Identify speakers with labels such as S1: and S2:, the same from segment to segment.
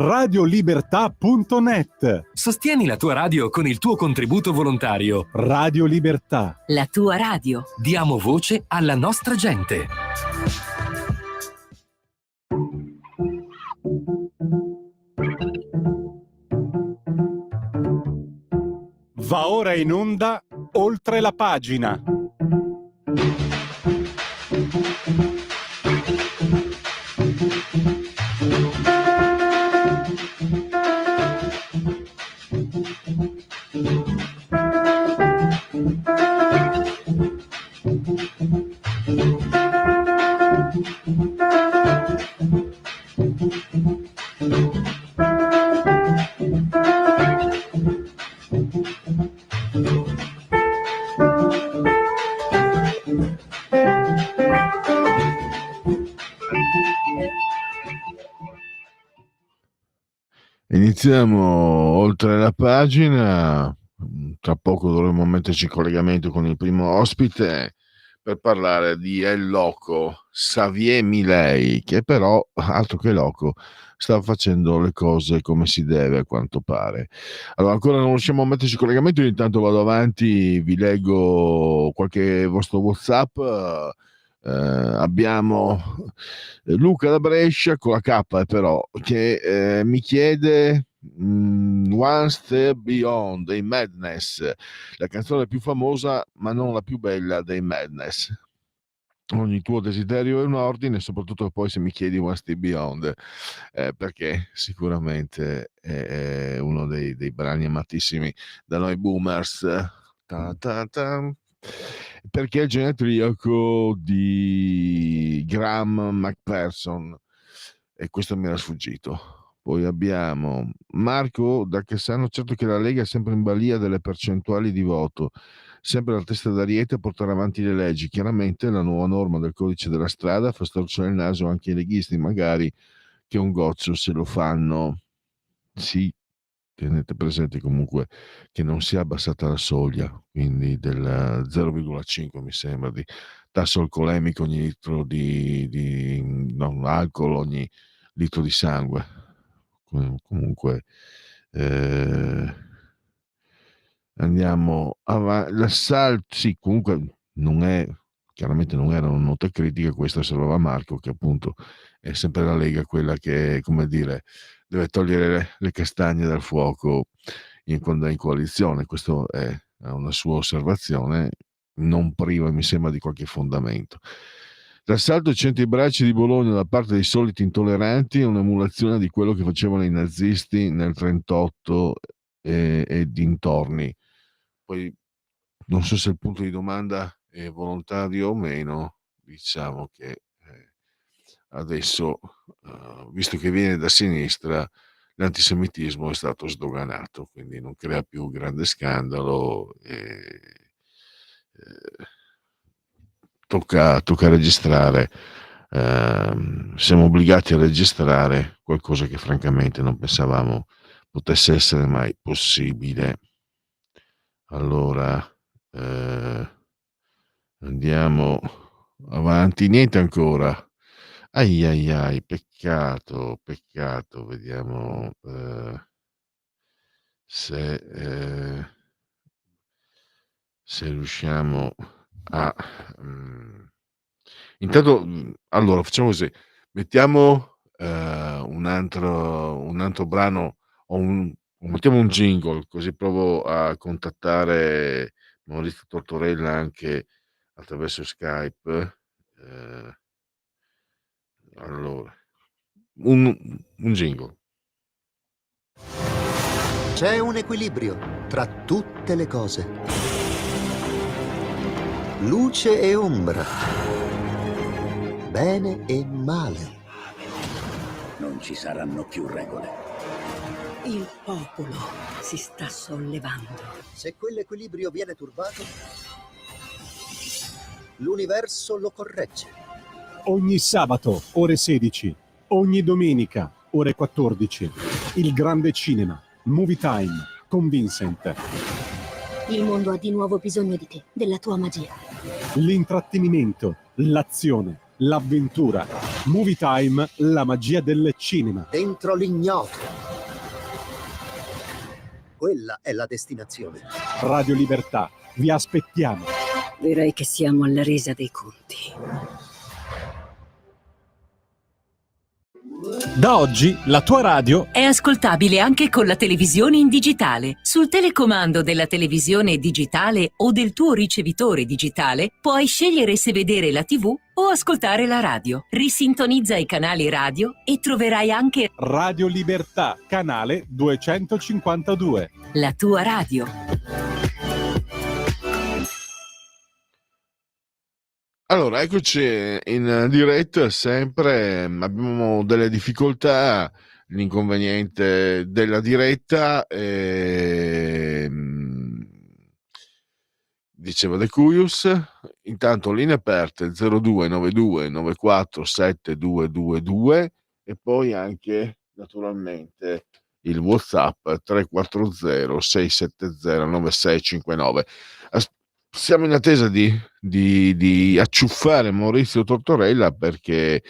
S1: Radiolibertà.net.
S2: Sostieni la tua radio con il tuo contributo volontario.
S1: Radio Libertà.
S3: La tua radio.
S2: Diamo voce alla nostra gente.
S1: Va ora in onda Oltre la pagina.
S4: Iniziamo oltre la pagina. Tra poco dovremo metterci in collegamento con il primo ospite per parlare di El Loco, Xavier Milei, che però, altro che loco, sta facendo le cose come si deve a quanto pare. Allora, ancora non riusciamo a metterci in collegamento, io intanto vado avanti, vi leggo qualche vostro WhatsApp. Abbiamo Luca da Brescia con la K però che mi chiede One Step Beyond dei Madness, la canzone più famosa ma non la più bella dei Madness. Ogni tuo desiderio è un ordine, soprattutto poi se mi chiedi One Step Beyond, perché sicuramente è uno dei brani amatissimi da noi boomers. Perché è il genetriaco di Graham McPherson e questo mi era sfuggito. Poi abbiamo Marco da Cassano, certo che la Lega è sempre in balia delle percentuali di voto, sempre la testa d'ariete a portare avanti le leggi. Chiaramente la nuova norma del codice della strada fa storcere il naso anche ai leghisti, magari che un gozzo se lo fanno. Sì, tenete presente comunque che non si è abbassata la soglia, quindi del 0,5 mi sembra di tasso alcolemico ogni litro di alcol ogni litro di sangue. Comunque andiamo avanti. L'assalto, sì, comunque chiaramente non era una nota critica, questa osservava Marco, che appunto è sempre la Lega quella che, come dire, deve togliere le castagne dal fuoco quando è in coalizione. Questa è una sua osservazione, non priva, mi sembra, di qualche fondamento. L'assalto ai centri bracci di Bologna da parte dei soliti intolleranti è un'emulazione di quello che facevano i nazisti nel 1938 e dintorni. Poi non so se il punto di domanda è volontario o meno, diciamo che adesso, visto che viene da sinistra, l'antisemitismo è stato sdoganato, quindi non crea più grande scandalo. Tocca registrare, siamo obbligati a registrare qualcosa che francamente non pensavamo potesse essere mai possibile. Allora andiamo avanti, niente ancora. Ai, peccato, vediamo se riusciamo a intanto, allora facciamo così, mettiamo un altro brano o mettiamo un jingle, così provo a contattare Maurizio Tortorella anche attraverso Skype. Allora un jingle.
S5: C'è un equilibrio tra tutte le cose. Luce e ombra. Bene e male.
S6: Non ci saranno più regole.
S3: Il popolo si sta sollevando.
S5: Se quell'equilibrio viene turbato, l'universo lo corregge.
S1: Ogni sabato, ore 16. Ogni domenica, ore 14. Il grande cinema. Movie Time con Vincent.
S7: Il mondo ha di nuovo bisogno di te, della tua magia.
S1: L'intrattenimento, l'azione, l'avventura, Movie Time, la magia del cinema.
S5: Dentro l'ignoto. Quella è la destinazione.
S1: Radio Libertà, vi aspettiamo.
S3: Direi che siamo alla resa dei conti.
S1: Da oggi la tua radio
S3: È ascoltabile anche con la televisione in digitale. Sul telecomando della televisione digitale o del tuo ricevitore digitale puoi scegliere se vedere la TV o ascoltare la radio. Risintonizza i canali radio e troverai anche
S1: Radio Libertà, canale 252.
S3: la tua radio.
S4: Allora, eccoci in diretta, sempre abbiamo delle difficoltà, l'inconveniente della diretta, diceva De Cuius. Intanto linee aperte 0292 94 7222 e poi anche naturalmente il WhatsApp 340 670 9659. Siamo in attesa di acciuffare Maurizio Tortorella perché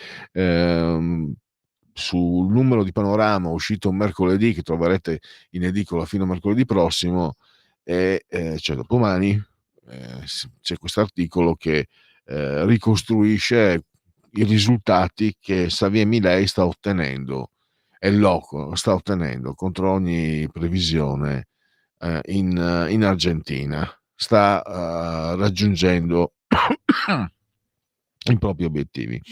S4: sul numero di Panorama uscito mercoledì, che troverete in edicola fino a mercoledì prossimo, cioè dopodomani, c'è questo articolo che ricostruisce i risultati che Xavier Milei sta ottenendo, e il loco sta ottenendo contro ogni previsione in Argentina. Sta raggiungendo i propri obiettivi.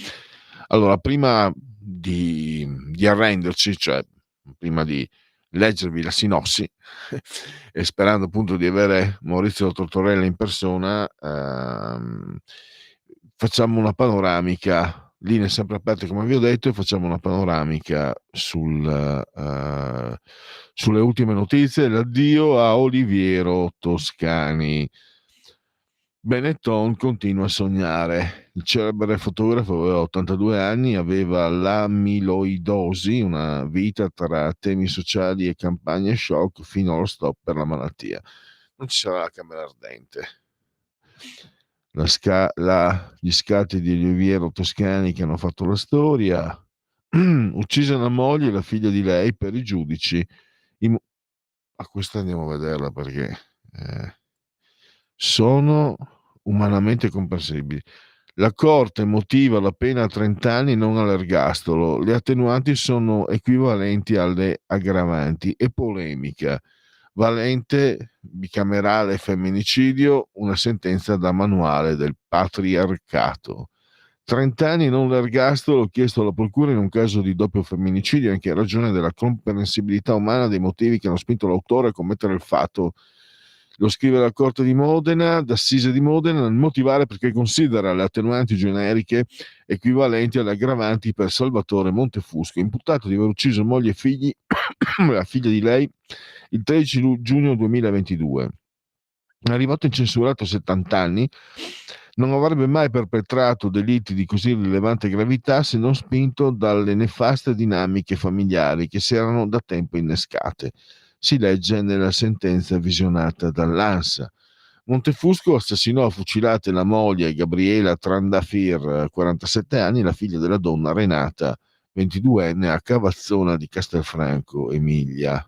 S4: Allora, prima di arrenderci, cioè prima di leggervi la sinossi e sperando appunto di avere Maurizio Tortorella in persona, facciamo una panoramica, linee sempre aperte come vi ho detto, e facciamo una panoramica sulle ultime notizie. L'addio a Oliviero Toscani. Benetton continua a sognare. Il celebre fotografo aveva 82 anni, aveva l'amiloidosi, una vita tra temi sociali e campagne shock fino allo stop per la malattia. Non ci sarà la camera ardente. Gli scatti di Oliviero Toscani che hanno fatto la storia. Uccisa la moglie e la figlia di lei per i giudici. A questa andiamo a vederla perché sono umanamente comprensibili. La Corte motiva la pena a 30 anni, non all'ergastolo. Le attenuanti sono equivalenti alle aggravanti. E polemica. Valente, bicamerale femminicidio, una sentenza da manuale del patriarcato. 30 anni, non l'ergastolo, chiesto alla procura in un caso di doppio femminicidio, anche in ragione della comprensibilità umana dei motivi che hanno spinto l'autore a commettere il fatto. Lo scrive la Corte di Modena, d'Assise di Modena, nel motivare perché considera le attenuanti generiche equivalenti alle aggravanti per Salvatore Montefusco, imputato di aver ucciso moglie e figli, la figlia di lei, il 13 giugno 2022. Arrivato incensurato a 70 anni, non avrebbe mai perpetrato delitti di così rilevante gravità se non spinto dalle nefaste dinamiche familiari che si erano da tempo innescate. Si legge nella sentenza visionata dall'ANSA. Montefusco assassinò a fucilate la moglie Gabriela Trandafir, 47 anni, e la figlia della donna Renata, 22enne, a Cavazzona di Castelfranco Emilia.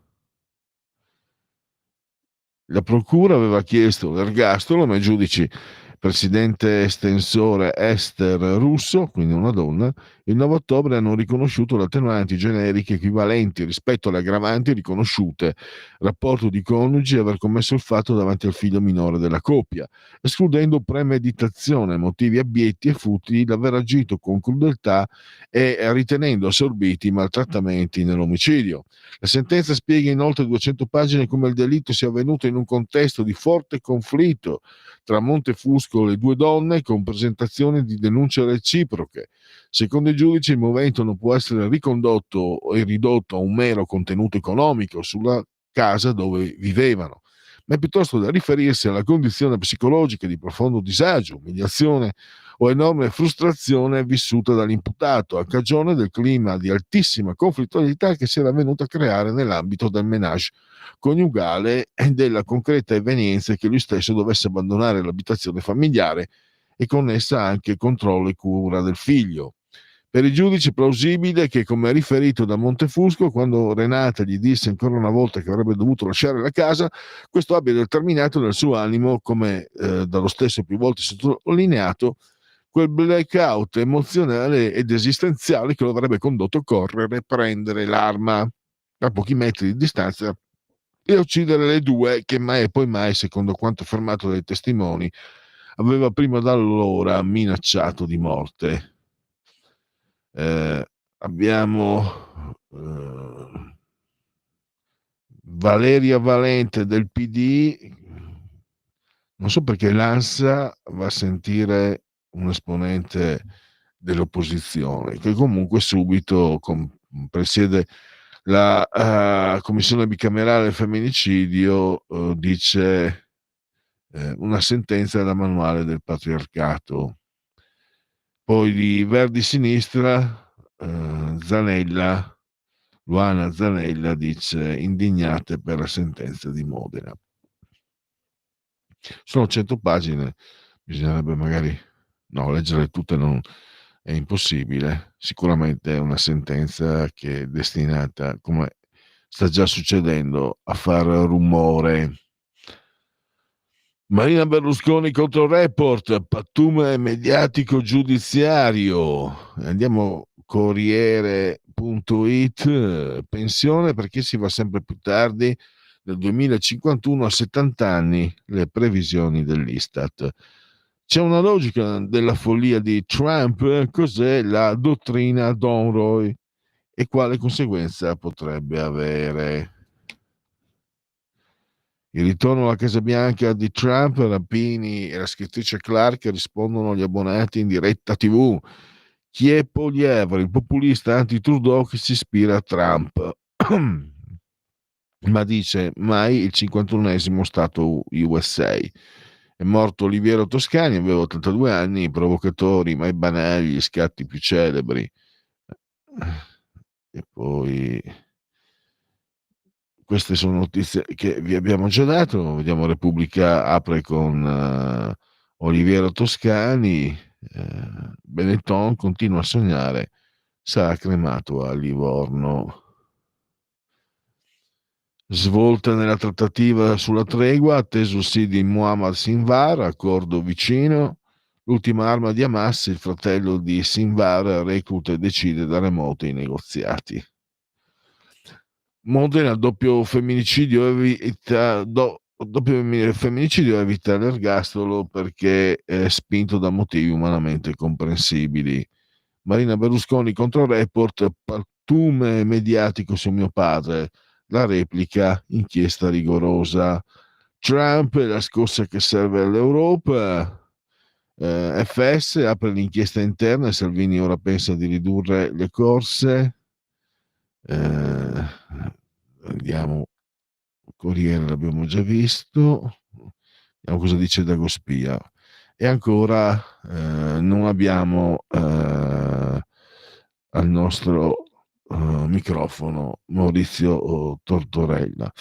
S4: La procura aveva chiesto l'ergastolo, ma i giudici, presidente estensore Esther Russo, quindi una donna, il 9 ottobre hanno riconosciuto le attenuanti generiche equivalenti rispetto alle aggravanti riconosciute, rapporto di coniugi e aver commesso il fatto davanti al figlio minore della coppia, escludendo premeditazione, motivi abietti e futili, l'aver agito con crudeltà e ritenendo assorbiti i maltrattamenti nell'omicidio. La sentenza spiega in oltre 200 pagine come il delitto sia avvenuto in un contesto di forte conflitto tra Montefusco e le due donne, con presentazione di denunce reciproche. Secondo i giudici il movimento non può essere ricondotto e ridotto a un mero contenuto economico sulla casa dove vivevano, ma è piuttosto da riferirsi alla condizione psicologica di profondo disagio, umiliazione o enorme frustrazione vissuta dall'imputato a cagione del clima di altissima conflittualità che si era venuto a creare nell'ambito del ménage coniugale e della concreta evenienza che lui stesso dovesse abbandonare l'abitazione familiare e con essa anche controllo e cura del figlio. Per i giudici è plausibile che, come riferito da Montefusco, quando Renata gli disse ancora una volta che avrebbe dovuto lasciare la casa, questo abbia determinato nel suo animo, come dallo stesso più volte sottolineato, quel blackout emozionale ed esistenziale che lo avrebbe condotto a correre, prendere l'arma a pochi metri di distanza e uccidere le due che mai e poi mai, secondo quanto affermato dai testimoni, aveva prima da allora minacciato di morte. Abbiamo Valeria Valente del PD. Non so perché l'ANSA va a sentire un esponente dell'opposizione che comunque subito presiede la commissione bicamerale del femminicidio, dice una sentenza da manuale del patriarcato. Poi di Verdi Sinistra, Zanella, Luana Zanella dice indignate per la sentenza di Modena. Sono 100 pagine, bisognerebbe magari leggerle tutte, non è impossibile. Sicuramente è una sentenza che è destinata, come sta già succedendo, a fare rumore. Marina Berlusconi contro Report, pattume mediatico giudiziario. Andiamo Corriere.it, pensione perché si va sempre più tardi, nel 2051 a 70 anni, le previsioni dell'Istat. C'è una logica della follia di Trump, cos'è la dottrina Donroy e quale conseguenza potrebbe avere? Il ritorno alla Casa Bianca di Trump, Rapini e la scrittrice Clark rispondono agli abbonati in diretta TV. Chi è Poilievre, il populista anti-Trudeau che si ispira a Trump? Ma dice mai il 51esimo Stato USA. È morto Oliviero Toscani, aveva 82 anni, i provocatori mai banali, gli scatti più celebri. E poi queste sono notizie che vi abbiamo già dato. Vediamo, Repubblica apre con Oliviero Toscani, Benetton continua a sognare, sarà cremato a Livorno. Svolta nella trattativa sulla tregua, atteso il sì di Muhammad Sinwar, accordo vicino. L'ultima arma di Hamas, il fratello di Sinwar, recluta e decide da remoto i negoziati. Modena, doppio femminicidio evita l'ergastolo perché è spinto da motivi umanamente comprensibili. Marina Berlusconi contro Report, pattume mediatico su mio padre, la replica, inchiesta rigorosa. Trump è la scossa che serve all'Europa. FS apre l'inchiesta interna e Salvini ora pensa di ridurre le corse. Andiamo, Corriere l'abbiamo già visto, vediamo cosa dice Dagospia. E ancora non abbiamo al nostro microfono Maurizio Tortorella.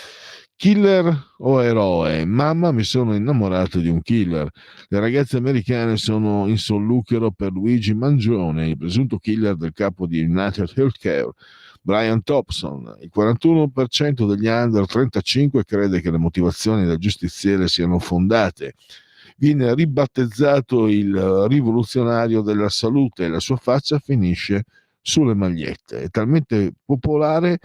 S4: Killer o eroe? Mamma, mi sono innamorato di un killer. Le ragazze americane sono in solluchero per Luigi Mangione, il presunto killer del capo di United Healthcare, Brian Thompson. Il 41% degli under 35 crede che le motivazioni del giustiziere siano fondate. Viene ribattezzato il rivoluzionario della salute e la sua faccia finisce sulle magliette. È talmente popolare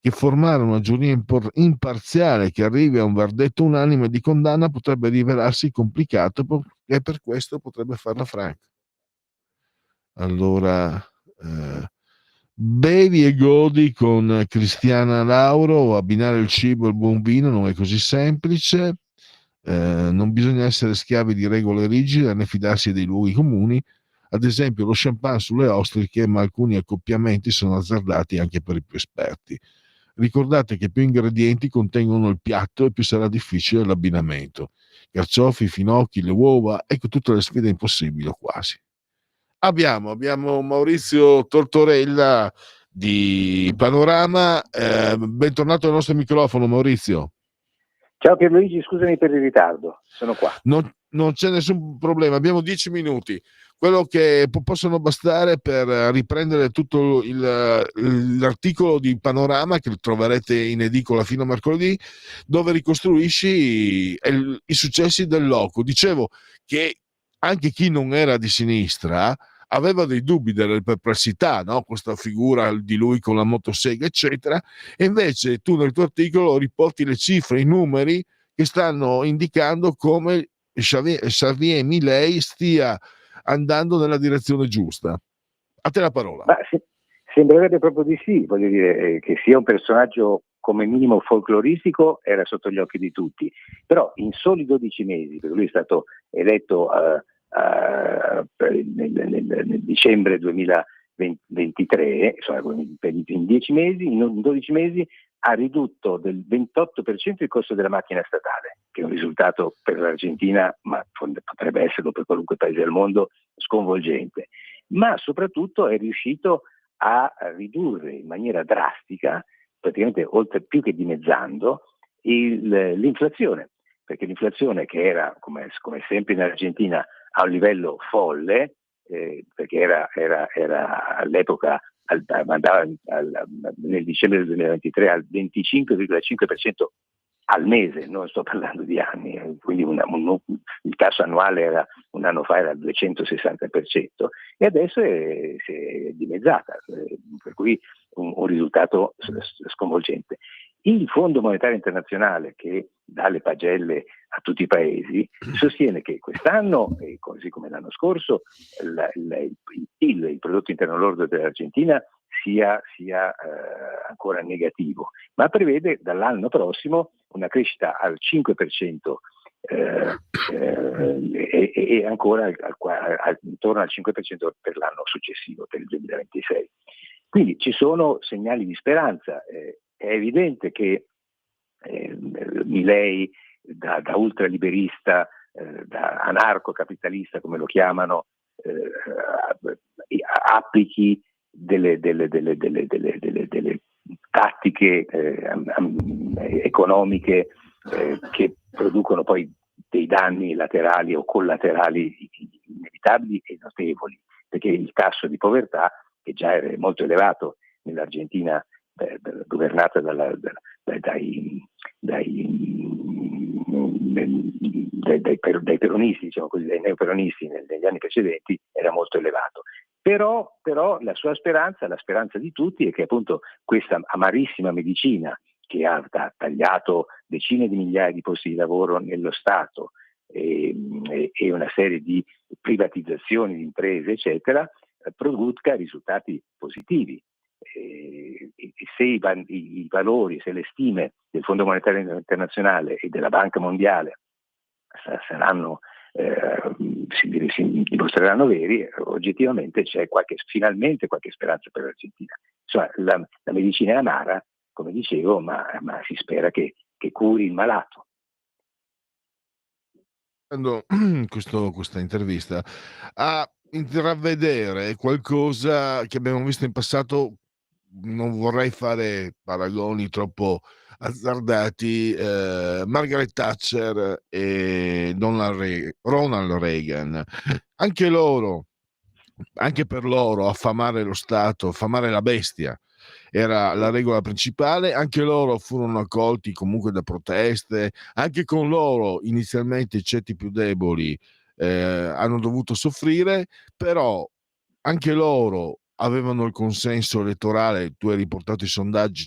S4: che formare una giuria imparziale che arrivi a un verdetto unanime di condanna potrebbe rivelarsi complicato e per questo potrebbe farla franca. Allora, bevi e godi con Cristiana Lauro, abbinare il cibo e il buon vino non è così semplice. Non bisogna essere schiavi di regole rigide né fidarsi dei luoghi comuni, ad esempio lo champagne sulle ostriche, ma alcuni accoppiamenti sono azzardati anche per i più esperti. Ricordate che più ingredienti contengono il piatto e più sarà difficile l'abbinamento. Carciofi, finocchi, le uova, ecco tutte le sfide impossibili o quasi. Abbiamo Maurizio Tortorella di Panorama, bentornato al nostro microfono Maurizio.
S8: Ciao Pierluigi, scusami per il ritardo, sono qua.
S4: non c'è nessun problema, abbiamo 10 minuti, quello che possono bastare per riprendere tutto l'articolo di Panorama che troverete in edicola fino a mercoledì, dove ricostruisci i successi del loco. Dicevo che anche chi non era di sinistra aveva dei dubbi, delle perplessità, no? Questa figura di lui con la motosega, eccetera, e invece tu nel tuo articolo riporti le cifre, i numeri che stanno indicando come Xavier Milei stia andando nella direzione giusta. A te la parola.
S8: Ma sembrerebbe proprio di sì, voglio dire, che sia un personaggio come minimo folcloristico era sotto gli occhi di tutti, però in soli 12 mesi, perché lui è stato eletto nel dicembre 2023, insomma, in 10 mesi, in 12 mesi ha ridotto del 28% il costo della macchina statale, che è un risultato per l'Argentina, ma potrebbe esserlo per qualunque paese del mondo, sconvolgente. Ma soprattutto è riuscito a ridurre in maniera drastica, praticamente oltre più che dimezzando, l'inflazione, perché l'inflazione, che era, come sempre in Argentina, a un livello folle, perché era all'epoca, andava nel dicembre del 2023 al 25,5% al mese, non sto parlando di anni, quindi il tasso annuale era, un anno fa era al 260%, e adesso si è dimezzata, per cui un risultato sconvolgente. Il Fondo Monetario Internazionale, che dà le pagelle a tutti i paesi, sostiene che quest'anno, così come l'anno scorso, il prodotto interno lordo dell'Argentina sia ancora negativo, ma prevede dall'anno prossimo una crescita al 5% e ancora intorno al 5% per l'anno successivo, per il 2026. Quindi ci sono segnali di speranza. È evidente che Milei, da ultraliberista, da anarcocapitalista, come lo chiamano, applichi delle tattiche economiche che producono poi dei danni laterali o collaterali inevitabili e notevoli, perché il tasso di povertà, che già è molto elevato nell'Argentina governata dai peronisti, diciamo così, dai neoperonisti negli anni precedenti, era molto elevato. Però la sua speranza, la speranza di tutti, è che appunto questa amarissima medicina, che ha tagliato decine di migliaia di posti di lavoro nello Stato e una serie di privatizzazioni di imprese, eccetera, produca risultati positivi. E se i valori, se le stime del Fondo Monetario Internazionale e della Banca Mondiale saranno si dimostreranno veri, oggettivamente c'è finalmente qualche speranza per l'Argentina. Insomma, la medicina è amara, come dicevo, ma si spera che curi il malato.
S4: Questa intervista a intravedere qualcosa che abbiamo visto in passato. Non vorrei fare paragoni troppo azzardati, Margaret Thatcher e Ronald Reagan, anche per loro affamare lo Stato, affamare la bestia era la regola principale. Anche loro furono accolti comunque da proteste, anche con loro inizialmente i ceti più deboli hanno dovuto soffrire, però anche loro avevano il consenso elettorale. Tu hai riportato i sondaggi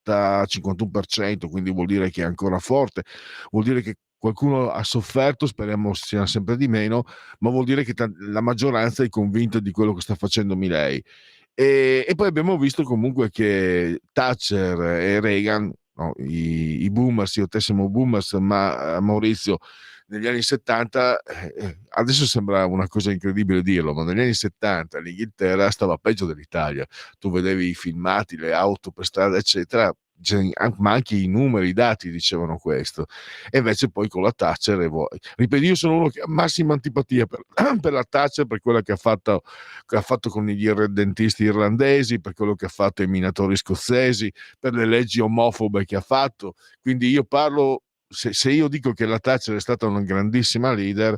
S4: 50-51%, quindi vuol dire che è ancora forte, vuol dire che qualcuno ha sofferto, speriamo sia sempre di meno, ma vuol dire che la maggioranza è convinta di quello che sta facendo Milei. E poi abbiamo visto comunque che Thatcher e Reagan, no, i boomers, io te siamo boomers, ma Maurizio, negli anni 70, adesso sembra una cosa incredibile dirlo, ma negli anni 70 l'Inghilterra stava peggio dell'Italia. Tu vedevi i filmati, le auto per strada, eccetera, ma anche i numeri, i dati dicevano questo. E invece poi con la Thatcher, ripeto, io sono uno che ha massima antipatia per la Thatcher, per quello che ha fatto con gli irredentisti irlandesi, per quello che ha fatto ai minatori scozzesi, per le leggi omofobe che ha fatto. Quindi io parlo se io dico che la Thatcher è stata una grandissima leader,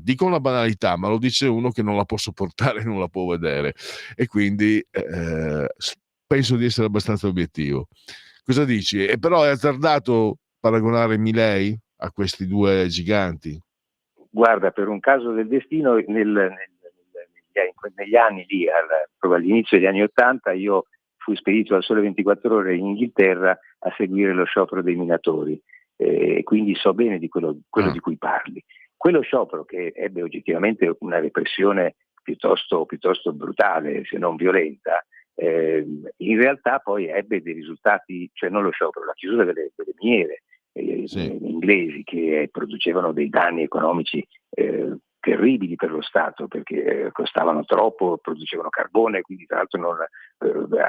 S4: dico una banalità, ma lo dice uno che non la può sopportare, non la può vedere, e quindi penso di essere abbastanza obiettivo. Cosa dici? E però è azzardato paragonare Milei a questi due giganti?
S8: Guarda, per un caso del destino, negli anni lì, proprio all'inizio degli anni '80, io fui spedito al Sole 24 Ore in Inghilterra a seguire lo sciopero dei minatori, quindi so bene di quello di cui parli. Quello sciopero, che ebbe oggettivamente una repressione piuttosto brutale, se non violenta, in realtà poi ebbe dei risultati, cioè non lo sciopero, la chiusura delle miniere inglesi, che producevano dei danni economici terribili per lo Stato, perché costavano troppo, producevano carbone, quindi tra l'altro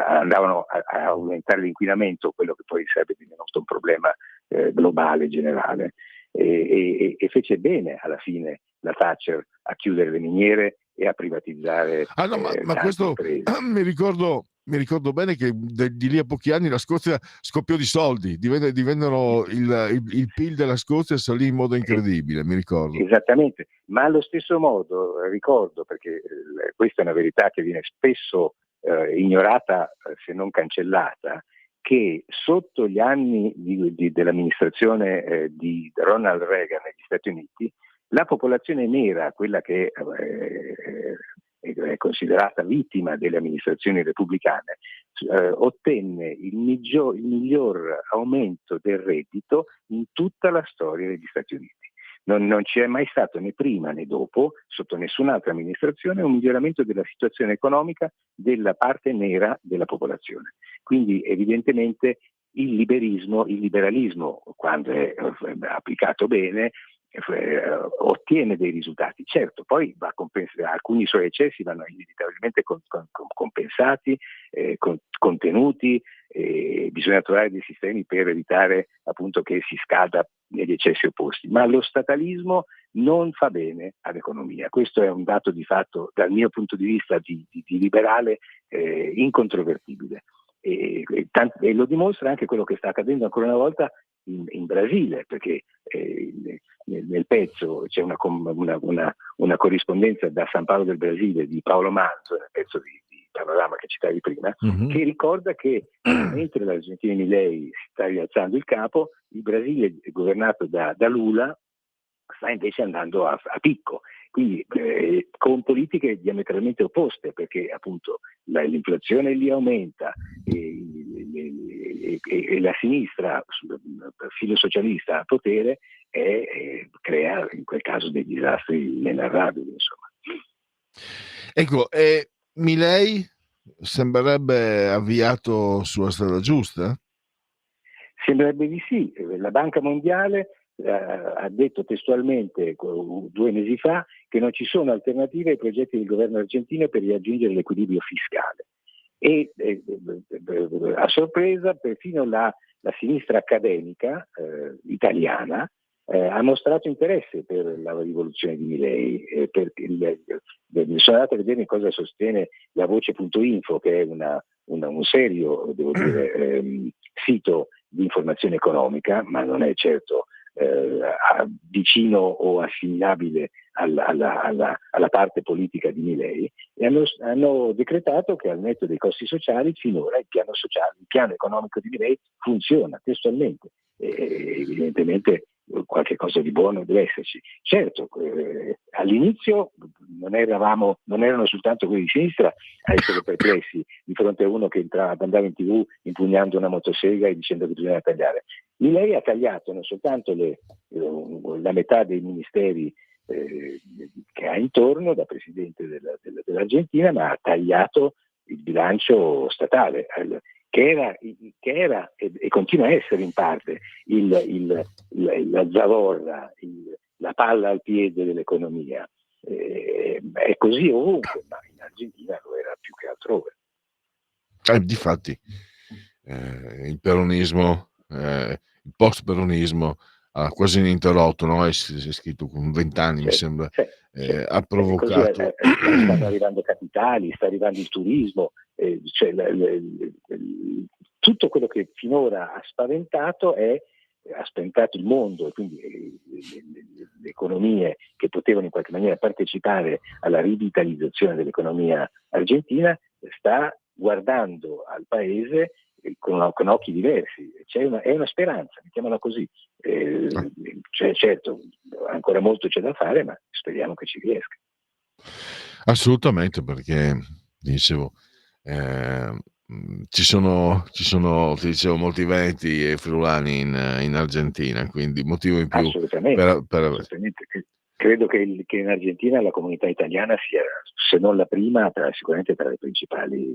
S8: andavano a aumentare l'inquinamento, quello che poi sarebbe divenuto un problema globale generale, e fece bene alla fine la Thatcher a chiudere le miniere e a privatizzare
S4: ma questo mi ricordo bene che di lì a pochi anni la Scozia scoppiò di soldi, divennero il PIL della Scozia salì in modo incredibile, mi ricordo.
S8: Esattamente, ma allo stesso modo ricordo, perché questa è una verità che viene spesso ignorata, se non cancellata, che sotto gli anni dell'amministrazione di Ronald Reagan negli Stati Uniti, la popolazione nera, quella che è considerata vittima delle amministrazioni repubblicane, ottenne il miglior aumento del reddito in tutta la storia degli Stati Uniti. Non ci è mai stato né prima né dopo, sotto nessun'altra amministrazione, un miglioramento della situazione economica della parte nera della popolazione. Quindi evidentemente il liberalismo, quando è applicato bene, ottiene dei risultati. Certo, poi alcuni suoi eccessi vanno inevitabilmente compensati, contenuti, bisogna trovare dei sistemi per evitare appunto che si scada negli eccessi opposti, ma lo statalismo non fa bene all'economia. Questo è un dato di fatto, dal mio punto di vista di liberale, incontrovertibile. E lo dimostra anche quello che sta accadendo ancora una volta in Brasile, perché nel pezzo c'è una corrispondenza da San Paolo del Brasile di Paolo Manzo, nel pezzo di Panorama che citavi prima, che ricorda che mentre l'Argentina Milei si sta rialzando il capo, il Brasile governato da Lula sta invece andando a picco, quindi con politiche diametralmente opposte, perché appunto l'inflazione lì aumenta e la sinistra filosocialista a potere crea in quel caso dei disastri inenarrabili, insomma.
S4: Ecco, Milei sembrerebbe avviato sulla strada giusta?
S8: Sembrerebbe di sì. La Banca Mondiale ha detto testualmente 2 mesi fa che non ci sono alternative ai progetti del governo argentino per raggiungere l'equilibrio fiscale. E a sorpresa perfino la sinistra accademica italiana ha mostrato interesse per la rivoluzione di Milei. Sono andato a vedere cosa sostiene la Voce.info, che è un serio, devo dire, sito di informazione economica, ma non è certo vicino o assimilabile alla parte politica di Milei, e hanno decretato che al netto dei costi sociali finora il piano economico di Milei funziona testualmente. Evidentemente qualche cosa di buono deve esserci. Certo, all'inizio non erano soltanto quelli di sinistra a essere perplessi di fronte a uno che andava in TV impugnando una motosega e dicendo che bisogna tagliare. Lei ha tagliato non soltanto la metà dei ministeri che ha intorno da presidente dell'Argentina, ma ha tagliato il bilancio statale, che era e continua a essere in parte la zavorra, la palla al piede dell'economia. È così ovunque, ma in Argentina lo era più che altrove.
S4: Difatti il peronismo, il post-peronismo ha quasi ininterrotto, no? È scritto con 20 anni, mi sembra, ha provocato.
S8: Stanno arrivando capitali, sta arrivando il turismo, tutto quello che finora ha spaventato è ha spaventato il mondo e quindi le economie che potevano in qualche maniera partecipare alla rivitalizzazione dell'economia argentina, sta guardando al paese con occhi diversi. È una speranza, mettiamola così. Certo, ancora molto c'è da fare, ma speriamo che ci riesca.
S4: Assolutamente, perché dicevo, ci sono ti dicevo, molti veneti e friulani in Argentina, quindi motivo in più
S8: Assolutamente.
S4: per...
S8: Assolutamente. Credo che in Argentina la comunità italiana sia, se non la prima, sicuramente tra le principali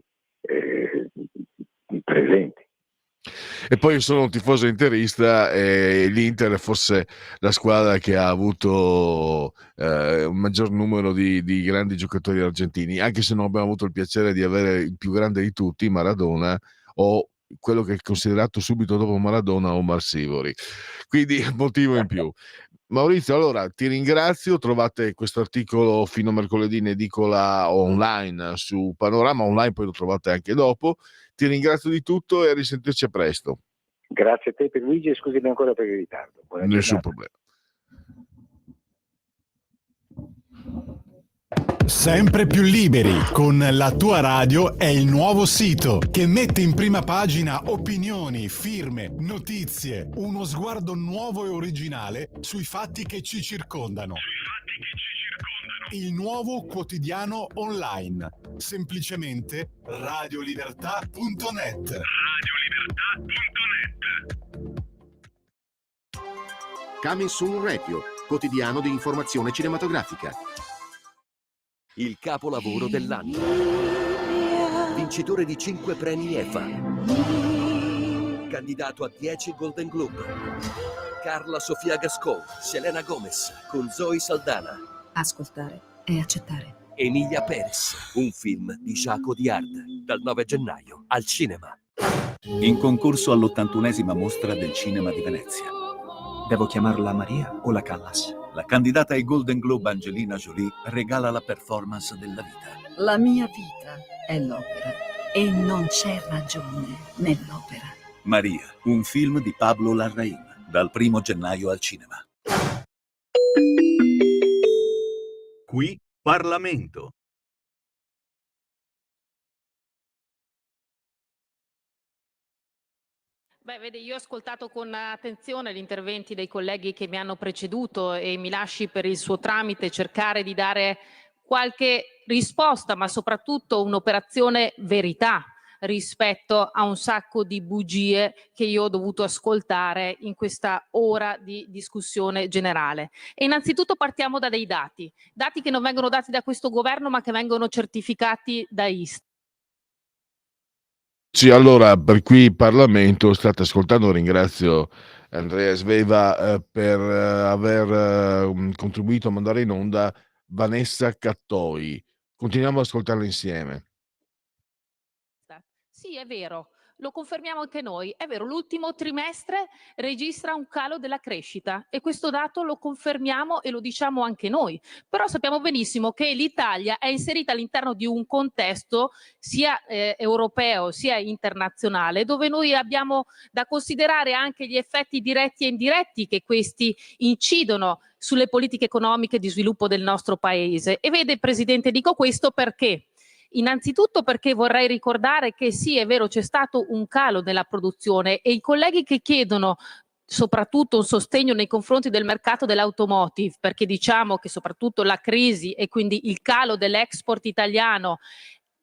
S8: presenti.
S4: E poi io sono un tifoso interista e l'Inter è forse la squadra che ha avuto un maggior numero di grandi giocatori argentini, anche se non abbiamo avuto il piacere di avere il più grande di tutti, Maradona, o quello che è considerato subito dopo Maradona, Omar Sivori. Quindi motivo in più. Maurizio, allora ti ringrazio, trovate questo articolo fino a mercoledì in edicola online su Panorama Online, poi lo trovate anche dopo. Ti ringrazio di tutto e a risentirci presto.
S8: Grazie a te per Luigi e scusami ancora per il ritardo. Buona
S4: Nessun
S8: giornata.
S4: problema.
S1: Sempre più liberi con La Tua Radio è il nuovo sito che mette in prima pagina opinioni, firme, notizie, uno sguardo nuovo e originale sui fatti che ci circondano. Il nuovo quotidiano online, semplicemente radiolibertà.net.
S9: Coming Soon Radio, quotidiano di informazione cinematografica.
S10: Il capolavoro dell'anno. Vincitore di 5 premi EFA. Candidato a 10 Golden Globe. Carla Sofia Gascon, Selena Gomez, con Zoe Saldana.
S11: Ascoltare e accettare.
S10: Emilia Perez, un film di Jaco Diard, dal 9 gennaio al cinema.
S6: In concorso all'81esima mostra del cinema di Venezia. Devo chiamarla Maria o la Callas? La candidata ai Golden Globe Angelina Jolie regala la performance della vita.
S11: La mia vita è l'opera e non c'è ragione nell'opera.
S6: Maria, un film di Pablo Larraín, dal 1 gennaio al cinema. Qui Parlamento.
S12: Beh, vedi, io ho ascoltato con attenzione gli interventi dei colleghi che mi hanno preceduto e mi lasci per il suo tramite cercare di dare qualche risposta, ma soprattutto un'operazione verità rispetto a un sacco di bugie che io ho dovuto ascoltare in questa ora di discussione generale. E innanzitutto partiamo da dei dati che non vengono dati da questo governo ma che vengono certificati da Istat.
S4: Sì, allora, per qui Parlamento state ascoltando, ringrazio Andrea Sveva per aver contribuito a mandare in onda Vanessa Cattoi. Continuiamo ad ascoltarla insieme.
S12: Sì, è vero, lo confermiamo anche noi, è vero, l'ultimo trimestre registra un calo della crescita e questo dato lo confermiamo e lo diciamo anche noi, però sappiamo benissimo che l'Italia è inserita all'interno di un contesto sia europeo sia internazionale dove noi abbiamo da considerare anche gli effetti diretti e indiretti che questi incidono sulle politiche economiche di sviluppo del nostro paese. E vede, Presidente, dico questo perché? Innanzitutto perché vorrei ricordare che sì, è vero, c'è stato un calo nella produzione e i colleghi che chiedono soprattutto un sostegno nei confronti del mercato dell'automotive, perché diciamo che soprattutto la crisi e quindi il calo dell'export italiano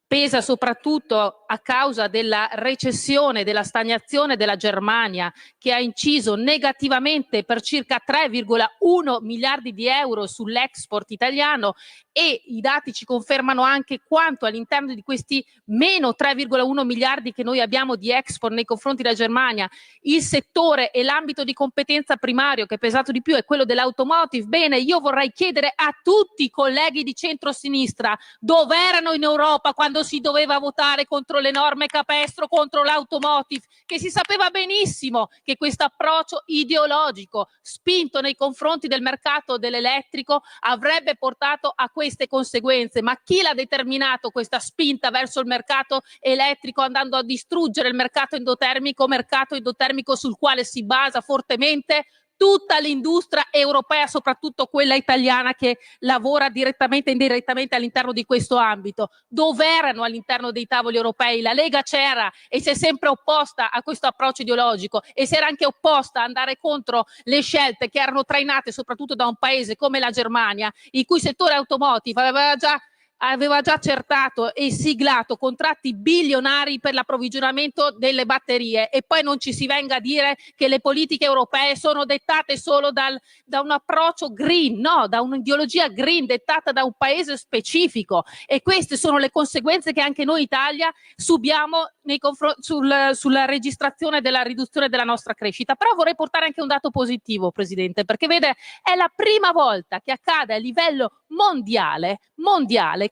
S12: pesa soprattutto a causa della recessione, della stagnazione della Germania, che ha inciso negativamente per circa 3,1 miliardi di euro sull'export italiano, e i dati ci confermano anche quanto all'interno di questi meno 3,1 miliardi che noi abbiamo di export nei confronti della Germania, il settore e l'ambito di competenza primario che è pesato di più è quello dell'automotive. Bene, io vorrei chiedere a tutti i colleghi di centrosinistra dove erano in Europa quando si doveva votare contro l'enorme capestro contro l'automotive, che si sapeva benissimo che questo approccio ideologico spinto nei confronti del mercato dell'elettrico avrebbe portato a queste conseguenze. Ma chi l'ha determinato questa spinta verso il mercato elettrico, andando a distruggere il mercato endotermico sul quale si basa fortemente tutta l'industria europea, soprattutto quella italiana che lavora direttamente e indirettamente all'interno di questo ambito? Dove erano all'interno dei tavoli europei? La Lega c'era e si è sempre opposta a questo approccio ideologico, e si era anche opposta a andare contro le scelte che erano trainate soprattutto da un paese come la Germania, il cui settore automotive aveva già accertato e siglato contratti bilionari per l'approvvigionamento delle batterie. E poi non ci si venga a dire che le politiche europee sono dettate solo da un approccio green, no, da un'ideologia green dettata da un paese specifico, e queste sono le conseguenze che anche noi Italia subiamo sulla registrazione della riduzione della nostra crescita. Però vorrei portare anche un dato positivo, Presidente, perché vede, è la prima volta che accade a livello mondiale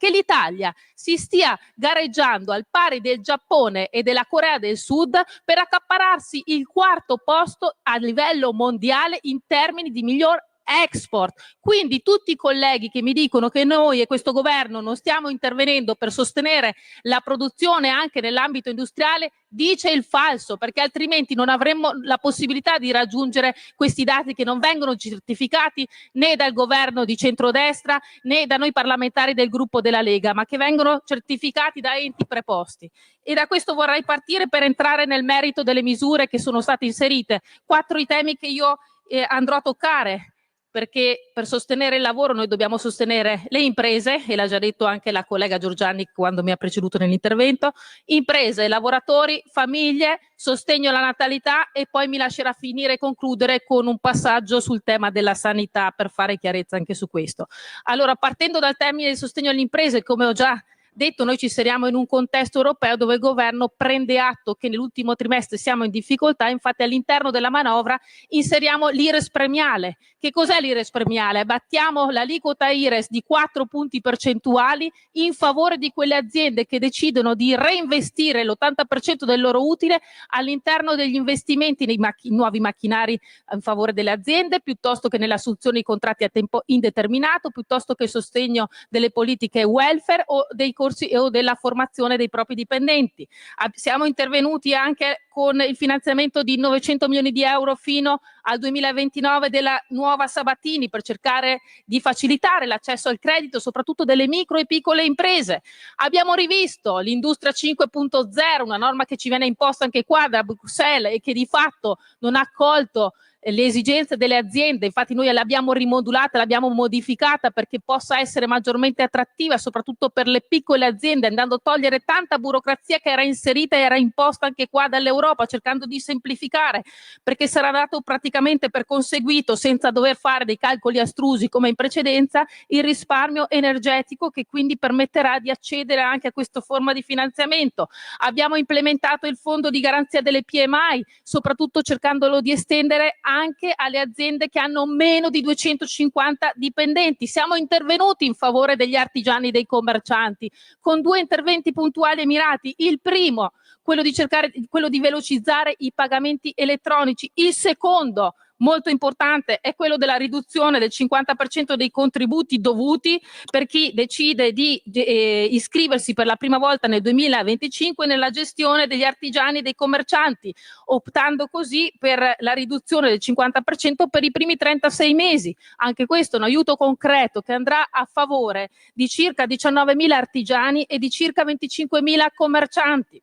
S12: che l'Italia si stia gareggiando al pari del Giappone e della Corea del Sud per accaparrarsi il 4º posto a livello mondiale in termini di miglior export. Quindi tutti i colleghi che mi dicono che noi e questo governo non stiamo intervenendo per sostenere la produzione anche nell'ambito industriale dice il falso, perché altrimenti non avremmo la possibilità di raggiungere questi dati che non vengono certificati né dal governo di centrodestra né da noi parlamentari del gruppo della Lega, ma che vengono certificati da enti preposti. E da questo vorrei partire per entrare nel merito delle misure che sono state inserite. 4 i temi che io andrò a toccare, perché per sostenere il lavoro noi dobbiamo sostenere le imprese, e l'ha già detto anche la collega Giorgiani quando mi ha preceduto nell'intervento: imprese, lavoratori, famiglie, sostegno alla natalità, e poi mi lascerà finire e concludere con un passaggio sul tema della sanità per fare chiarezza anche su questo. Allora, partendo dal termine del sostegno alle imprese, come ho già detto, noi ci inseriamo in un contesto europeo dove il governo prende atto che nell'ultimo trimestre siamo in difficoltà. Infatti all'interno della manovra inseriamo l'IRES premiale. Che cos'è l'IRES premiale? Battiamo l'aliquota IRES di 4 punti percentuali in favore di quelle aziende che decidono di reinvestire l'80% del loro utile all'interno degli investimenti nei nuovi macchinari in favore delle aziende, piuttosto che nell'assunzione di contratti a tempo indeterminato, piuttosto che il sostegno delle politiche welfare o dei corsi o della formazione dei propri dipendenti. Siamo intervenuti anche con il finanziamento di 900 milioni di euro fino al 2029 della nuova Sabatini, per cercare di facilitare l'accesso al credito soprattutto delle micro e piccole imprese. Abbiamo rivisto l'industria 5.0, una norma che ci viene imposta anche qua da Bruxelles e che di fatto non ha accolto le esigenze delle aziende. Infatti noi l'abbiamo rimodulata, l'abbiamo modificata perché possa essere maggiormente attrattiva soprattutto per le piccole aziende, andando a togliere tanta burocrazia che era inserita e era imposta anche qua dall'Europa, cercando di semplificare, perché sarà dato praticamente per conseguito, senza dover fare dei calcoli astrusi come in precedenza, il risparmio energetico, che quindi permetterà di accedere anche a questa forma di finanziamento. Abbiamo implementato il fondo di garanzia delle PMI, soprattutto cercandolo di estendere anche alle aziende che hanno meno di 250 dipendenti. Siamo intervenuti in favore degli artigiani e dei commercianti con 2 interventi puntuali e mirati. Il primo, quello di velocizzare i pagamenti elettronici. Il secondo, molto importante, è quello della riduzione del 50% dei contributi dovuti per chi decide di iscriversi per la prima volta nel 2025 nella gestione degli artigiani e dei commercianti, optando così per la riduzione del 50% per i primi 36 mesi. Anche questo è un aiuto concreto che andrà a favore di circa 19.000 artigiani e di circa 25.000 commercianti.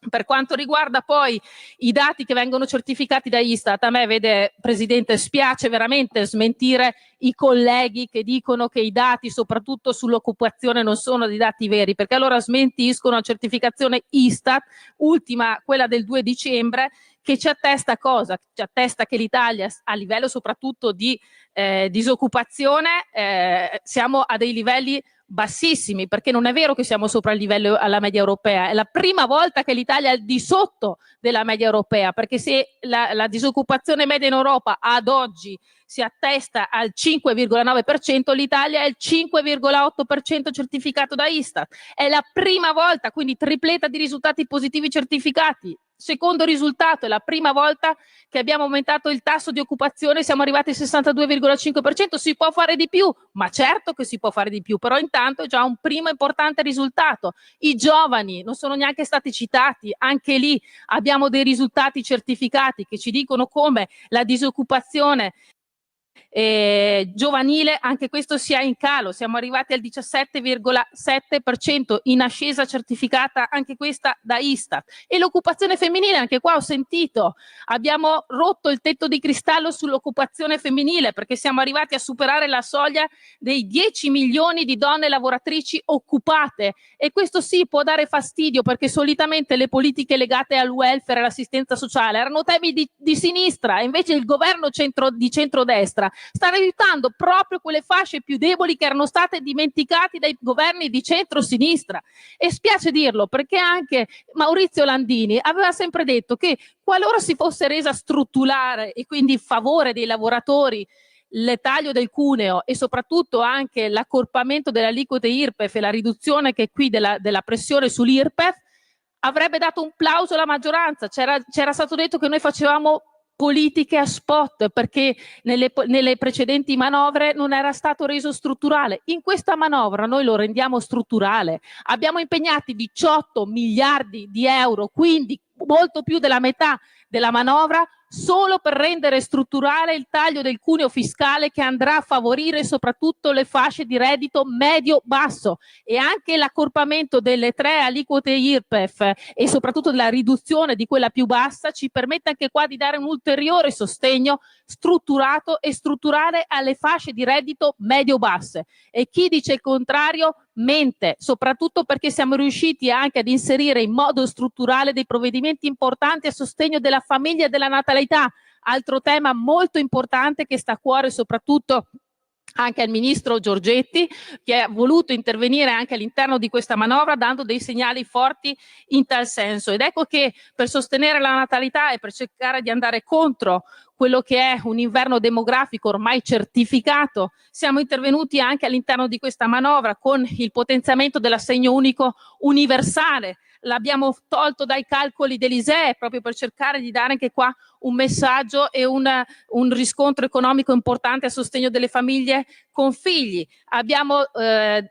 S12: Per quanto riguarda poi i dati che vengono certificati da Istat, a me, vede Presidente, spiace veramente smentire i colleghi che dicono che i dati soprattutto sull'occupazione non sono dei dati veri, perché allora smentiscono la certificazione Istat, ultima quella del 2 dicembre, che ci attesta cosa? Ci attesta che l'Italia, a livello soprattutto di disoccupazione, siamo a dei livelli bassissimi, perché non è vero che siamo sopra il livello alla media europea, è la prima volta che l'Italia è al di sotto della media europea, perché se la disoccupazione media in Europa ad oggi si attesta al 5,9%, l'Italia è il 5,8% certificato da Istat. È la prima volta, quindi tripleta di risultati positivi certificati. Secondo risultato, è la prima volta che abbiamo aumentato il tasso di occupazione, siamo arrivati al 62,5%, si può fare di più, ma certo che si può fare di più, però intanto è già un primo importante risultato. I giovani non sono neanche stati citati, anche lì abbiamo dei risultati certificati che ci dicono come la disoccupazione giovanile, anche questo sia in calo, siamo arrivati al 17,7% in ascesa certificata, anche questa da Istat. E l'occupazione femminile, anche qua ho sentito, abbiamo rotto il tetto di cristallo sull'occupazione femminile, perché siamo arrivati a superare la soglia dei 10 milioni di donne lavoratrici occupate, e questo sì può dare fastidio, perché solitamente le politiche legate al welfare e all'assistenza sociale erano temi di sinistra, e invece il governo di centrodestra sta aiutando proprio quelle fasce più deboli che erano state dimenticate dai governi di centro-sinistra. E spiace dirlo, perché anche Maurizio Landini aveva sempre detto che qualora si fosse resa strutturale e quindi in favore dei lavoratori il taglio del cuneo e soprattutto anche l'accorpamento delle aliquote IRPEF e la riduzione che qui della pressione sull'IRPEF, avrebbe dato un plauso alla maggioranza. C'era stato detto che noi facevamo politiche a spot, perché nelle precedenti manovre non era stato reso strutturale. In questa manovra noi lo rendiamo strutturale. Abbiamo impegnati 18 miliardi di euro, quindi molto più della metà della manovra, solo per rendere strutturale il taglio del cuneo fiscale, che andrà a favorire soprattutto le fasce di reddito medio-basso, e anche l'accorpamento delle 3 aliquote IRPEF e soprattutto della riduzione di quella più bassa ci permette anche qua di dare un ulteriore sostegno strutturato e strutturale alle fasce di reddito medio-basse. E chi dice il contrario mente, soprattutto perché siamo riusciti anche ad inserire in modo strutturale dei provvedimenti importanti a sostegno della famiglia e della natalità, altro tema molto importante che sta a cuore soprattutto anche al ministro Giorgetti, che ha voluto intervenire anche all'interno di questa manovra dando dei segnali forti in tal senso. Ed ecco che per sostenere la natalità e per cercare di andare contro quello che è un inverno demografico ormai certificato, siamo intervenuti anche all'interno di questa manovra con il potenziamento dell'assegno unico universale. L'abbiamo tolto dai calcoli dell'ISEE proprio per cercare di dare anche qua un messaggio e un riscontro economico importante a sostegno delle famiglie con figli. Abbiamo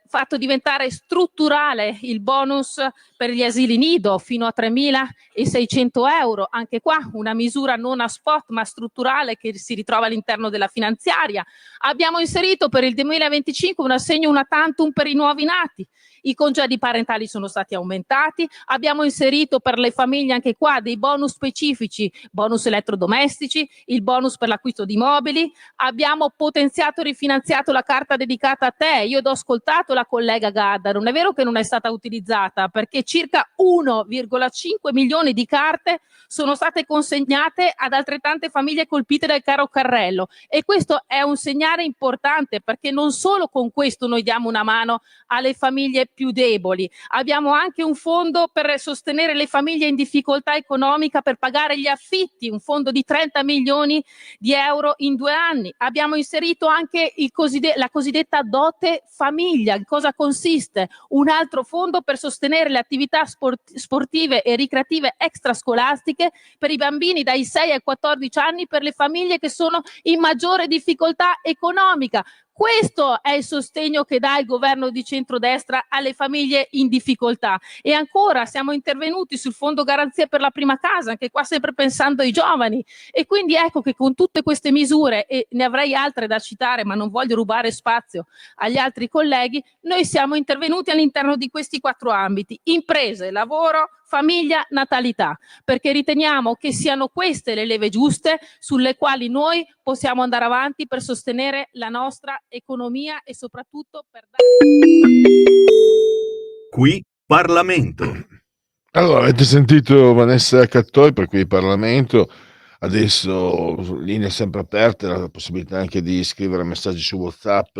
S12: fatto diventare strutturale il bonus per gli asili nido fino a 3.600 euro, anche qua una misura non a spot ma strutturale che si ritrova all'interno della finanziaria. Abbiamo inserito per il 2025 un assegno una tantum per i nuovi nati. I congedi parentali sono stati aumentati, abbiamo inserito per le famiglie anche qua dei bonus specifici, bonus elettrodomestici, il bonus per l'acquisto di mobili, abbiamo potenziato e rifinanziato la carta dedicata a te. Io ho ascoltato la collega Gadda, non è vero che non è stata utilizzata, perché circa 1,5 milioni di carte sono state consegnate ad altrettante famiglie colpite dal caro carrello, e questo è un segnale importante, perché non solo con questo noi diamo una mano alle famiglie più deboli, abbiamo anche un fondo per sostenere le famiglie in difficoltà economica per pagare gli affitti, un fondo di 30 milioni di euro in 2 anni. Abbiamo inserito anche la cosiddetta dote famiglia. In cosa consiste? Un altro fondo per sostenere le attività sportive e ricreative extrascolastiche per i bambini dai 6 ai 14 anni, per le famiglie che sono in maggiore difficoltà economica. Questo è il sostegno che dà il governo di centrodestra alle famiglie in difficoltà. E ancora siamo intervenuti sul fondo garanzia per la prima casa, anche qua sempre pensando ai giovani. E quindi ecco che con tutte queste misure, e ne avrei altre da citare ma non voglio rubare spazio agli altri colleghi, noi siamo intervenuti all'interno di questi 4 ambiti: imprese, lavoro, famiglia, natalità, perché riteniamo che siano queste le leve giuste sulle quali noi possiamo andare avanti per sostenere la nostra economia e soprattutto per dare...
S13: Qui Parlamento.
S4: Allora, avete sentito Vanessa Cattoi per Qui Parlamento. Adesso linee sempre aperte, la possibilità anche di scrivere messaggi su WhatsApp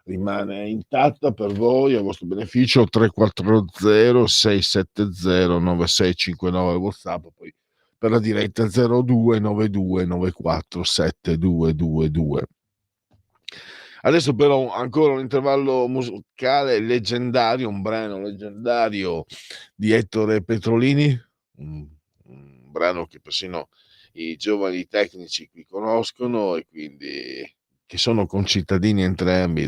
S4: rimane intatta per voi, a vostro beneficio. 340 670 9659 WhatsApp, poi per la diretta 0292 94 7222. Adesso però ancora un intervallo musicale leggendario, un brano leggendario di Ettore Petrolini, un brano che persino i giovani tecnici qui conoscono e quindi che sono concittadini entrambi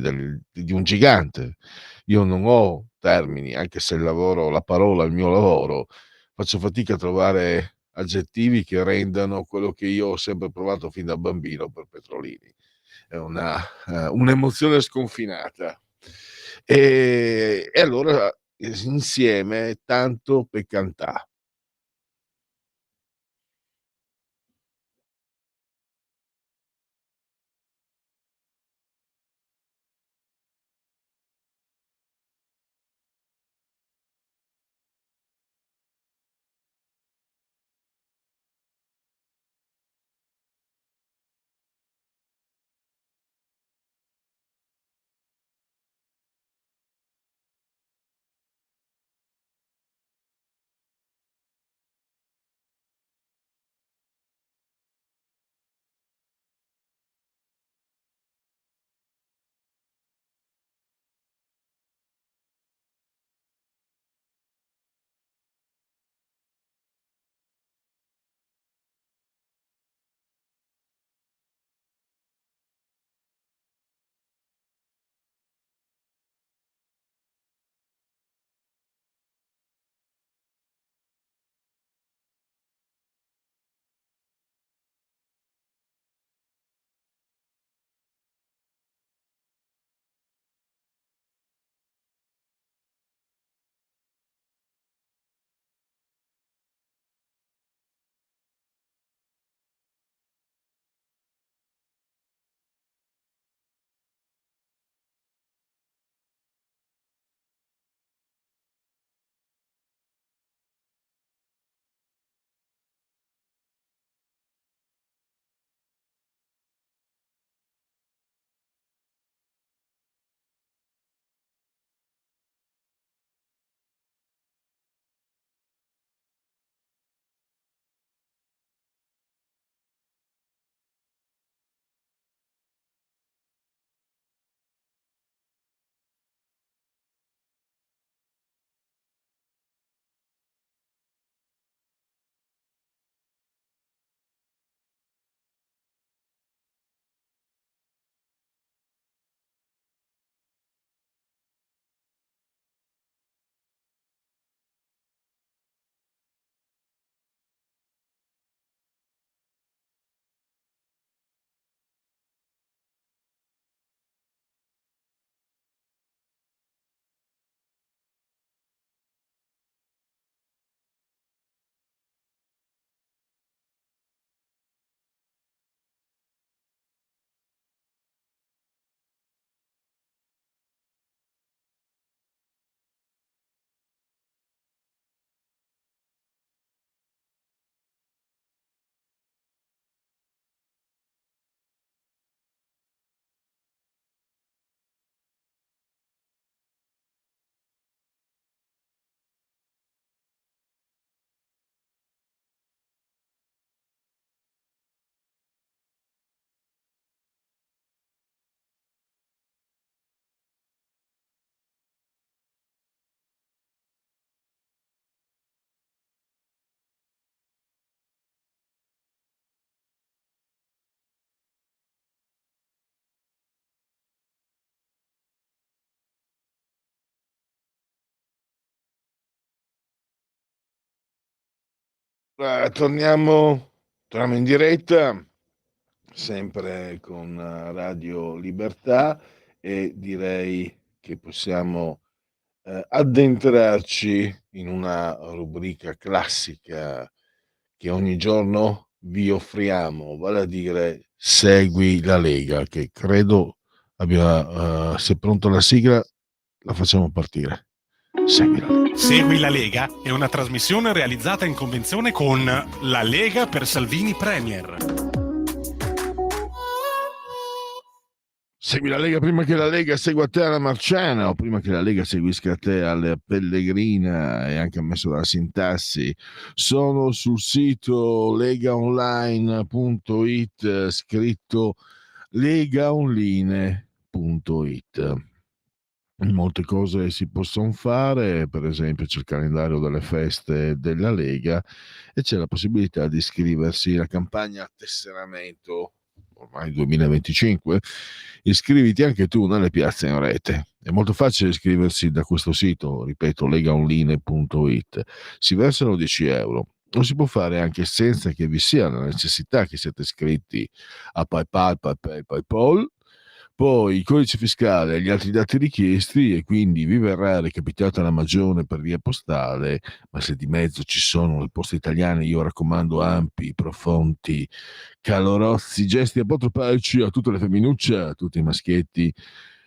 S4: di un gigante. Io non ho termini, anche se il lavoro, la parola è il mio lavoro, faccio fatica a trovare aggettivi che rendano quello che io ho sempre provato fin da bambino per Petrolini. È un'emozione sconfinata. E allora insieme tanto per cantà. Torniamo in diretta, sempre con Radio Libertà, e direi che possiamo addentrarci in una rubrica classica che ogni giorno vi offriamo, vale a dire Segui la Lega, che credo abbia, se è pronta la sigla, la facciamo partire. Segui la Lega.
S1: Segui la Lega è una trasmissione realizzata in convenzione con La Lega per Salvini Premier.
S4: Segui la Lega prima che la Lega segua te alla Marciana, o prima che la Lega seguisca te alla Pellegrina, e anche ammesso dalla sintassi. Sono sul sito legaonline.it, scritto legaonline.it. Molte cose si possono fare, per esempio c'è il calendario delle feste della Lega e c'è la possibilità di iscriversi alla campagna tesseramento ormai 2025. Iscriviti anche tu nelle piazze in rete. È molto facile iscriversi da questo sito, ripeto, legaonline.it. Si versano 10 euro. Lo si può fare anche senza che vi sia la necessità che siate iscritti a PayPal. Poi il codice fiscale e gli altri dati richiesti, e quindi vi verrà recapitata la magione per via postale, ma se di mezzo ci sono le poste italiane, io raccomando ampi, profondi, calorosi gesti apotropaici a tutte le femminucce, a tutti i maschietti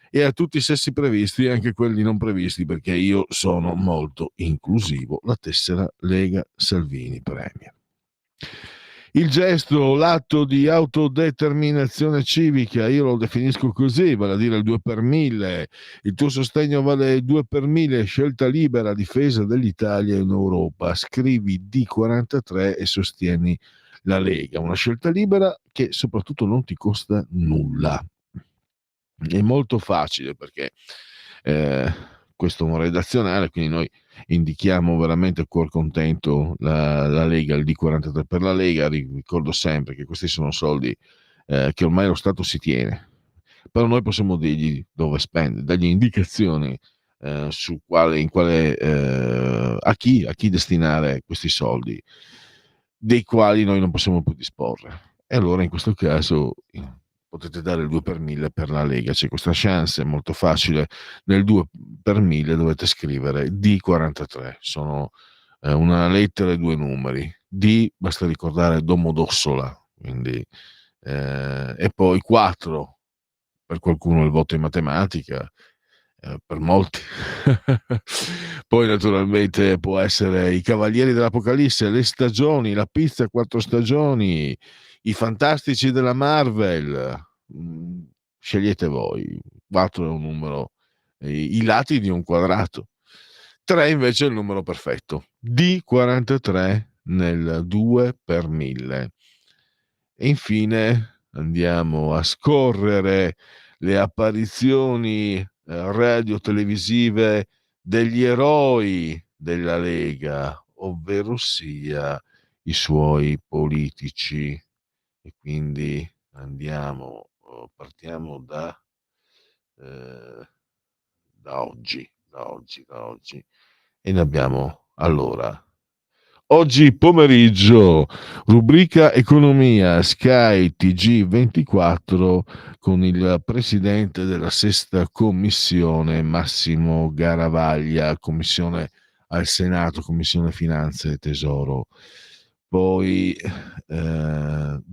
S4: e a tutti i sessi previsti, anche quelli non previsti, perché io sono molto inclusivo. La tessera Lega Salvini Premier. Il gesto, l'atto di autodeterminazione civica, io lo definisco così, vale a dire il 2 per 1000, il tuo sostegno vale 2 per 1000, scelta libera, difesa dell'Italia in Europa. Scrivi D43 e sostieni la Lega, una scelta libera che soprattutto non ti costa nulla. È molto facile perché questo è un redazionale, quindi noi indichiamo veramente a cuor contento la Lega, il D43 per la Lega. Ricordo sempre che questi sono soldi che ormai lo Stato si tiene, però noi possiamo dirgli dove spendere, dargli indicazioni su a chi destinare questi soldi, dei quali noi non possiamo più disporre. E allora in questo caso potete dare il 2 per 1000 per la Lega, c'è questa chance, è molto facile. Nel 2 per 1000 dovete scrivere D43, sono una lettera e 2 numeri. D basta ricordare Domodossola, quindi e poi 4 per qualcuno il voto in matematica, per molti. Poi naturalmente può essere i Cavalieri dell'Apocalisse, le stagioni, la pizza 4 stagioni, i fantastici della Marvel. Scegliete voi. 4 è un numero, i lati di un quadrato. 3 invece è il numero perfetto. D43 nel 2 per 1000. E infine andiamo a scorrere le apparizioni radio-televisive degli eroi della Lega, ovvero sia i suoi politici. E quindi partiamo da oggi, e ne abbiamo allora. Oggi pomeriggio, rubrica Economia, Sky TG24 con il presidente della sesta commissione, Massimo Garavaglia, commissione al Senato, commissione Finanze e Tesoro. Poi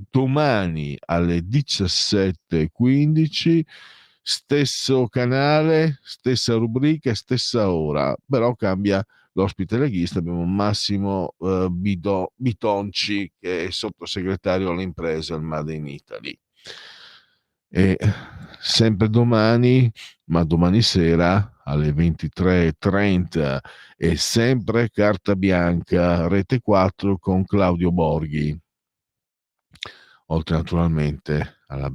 S4: domani alle 17:15, stesso canale, stessa rubrica, stessa ora, però cambia l'ospite leghista. Abbiamo Massimo Bitonci, che è sottosegretario alle imprese al Made in Italy. E sempre domani, ma domani sera alle 23:30, e sempre carta bianca, Rete 4 con Claudio Borghi, oltre naturalmente alla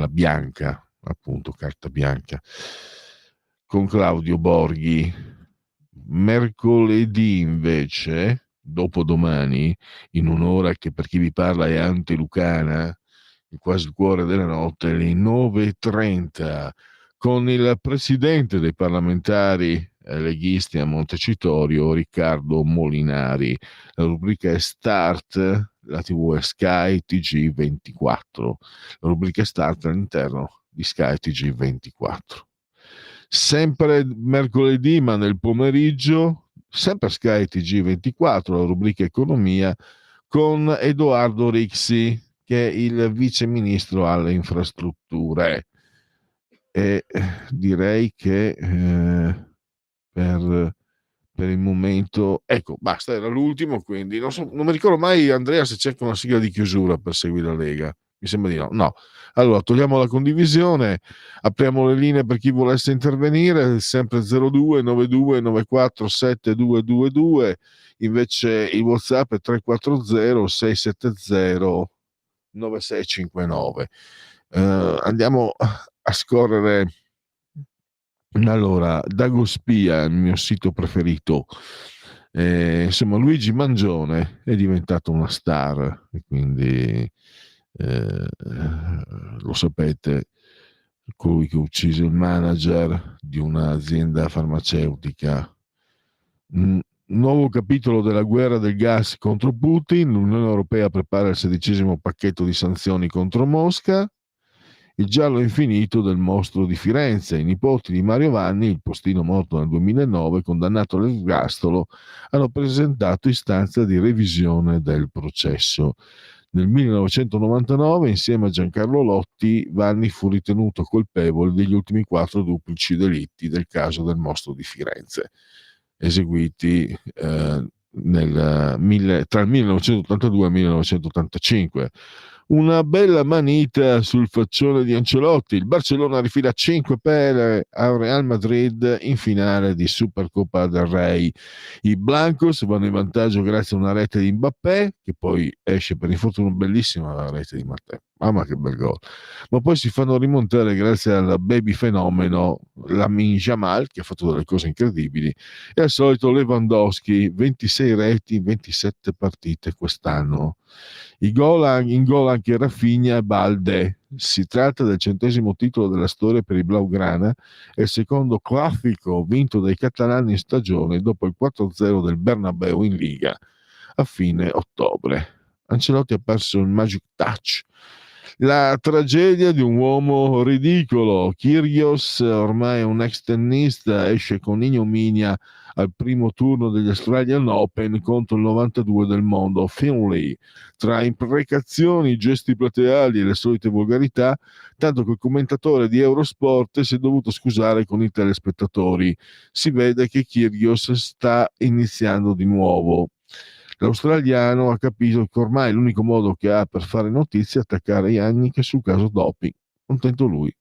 S4: bianca, appunto carta bianca con Claudio Borghi. Mercoledì invece, dopodomani, in un'ora che per chi vi parla è antelucana, quasi il cuore della notte, alle 9:30, con il presidente dei parlamentari leghisti a Montecitorio, Riccardo Molinari. La rubrica è Start, la TV è Sky TG24. La rubrica è Start all'interno di Sky TG24. Sempre mercoledì, ma nel pomeriggio, sempre Sky TG24, la rubrica Economia con Edoardo Rixi, che è il vice ministro alle infrastrutture. E direi che per il momento, ecco, basta, era l'ultimo, quindi non mi ricordo mai, Andrea, se cerca una sigla di chiusura per seguire la Lega. Mi sembra di no. No. Allora, togliamo la condivisione, apriamo le linee per chi volesse intervenire, sempre 02 92 94 7222, invece il WhatsApp è 340 670 9659. Andiamo a scorrere. Allora, Dagospia, il mio sito preferito. Insomma, Luigi Mangione è diventato una star, e quindi lo sapete, colui che ha ucciso il manager di un'azienda farmaceutica. Nuovo capitolo della guerra del gas contro Putin. L'Unione Europea prepara il 16° pacchetto di sanzioni contro Mosca. Il giallo infinito del mostro di Firenze. I nipoti di Mario Vanni, il postino morto nel 2009, condannato all'ergastolo, hanno presentato istanza di revisione del processo. Nel 1999, insieme a Giancarlo Lotti, Vanni fu ritenuto colpevole degli ultimi 4 duplici delitti del caso del mostro di Firenze, eseguiti tra il 1982 e il 1985. Una bella manita sul faccione di Ancelotti. Il Barcellona rifila 5 pere al Real Madrid in finale di Supercoppa del Rey. I Blancos vanno in vantaggio grazie a una rete di Mbappé, che poi esce per infortunio, bellissima la rete di Mbappé. Mamma che bel gol. Ma poi si fanno rimontare grazie al baby fenomeno Lamine Yamal, che ha fatto delle cose incredibili, e al solito Lewandowski, 26 reti in 27 partite quest'anno. In gol anche Rafinha e Balde. Si tratta del 100° titolo della storia per i Blaugrana e il secondo classico vinto dai catalani in stagione dopo il 4-0 del Bernabeu in Liga a fine ottobre. Ancelotti ha perso il magic touch. La tragedia di un uomo ridicolo. Kyrgios, ormai un ex tennista, esce con ignominia al primo turno degli Australian Open contro il 92 del mondo Finlay, tra imprecazioni, gesti plateali e le solite volgarità, tanto che il commentatore di Eurosport si è dovuto scusare con i telespettatori. Si vede che Kyrgios sta iniziando di nuovo. L'australiano ha capito che ormai l'unico modo che ha per fare notizie è attaccare Yannick sul caso doping. Contento lui.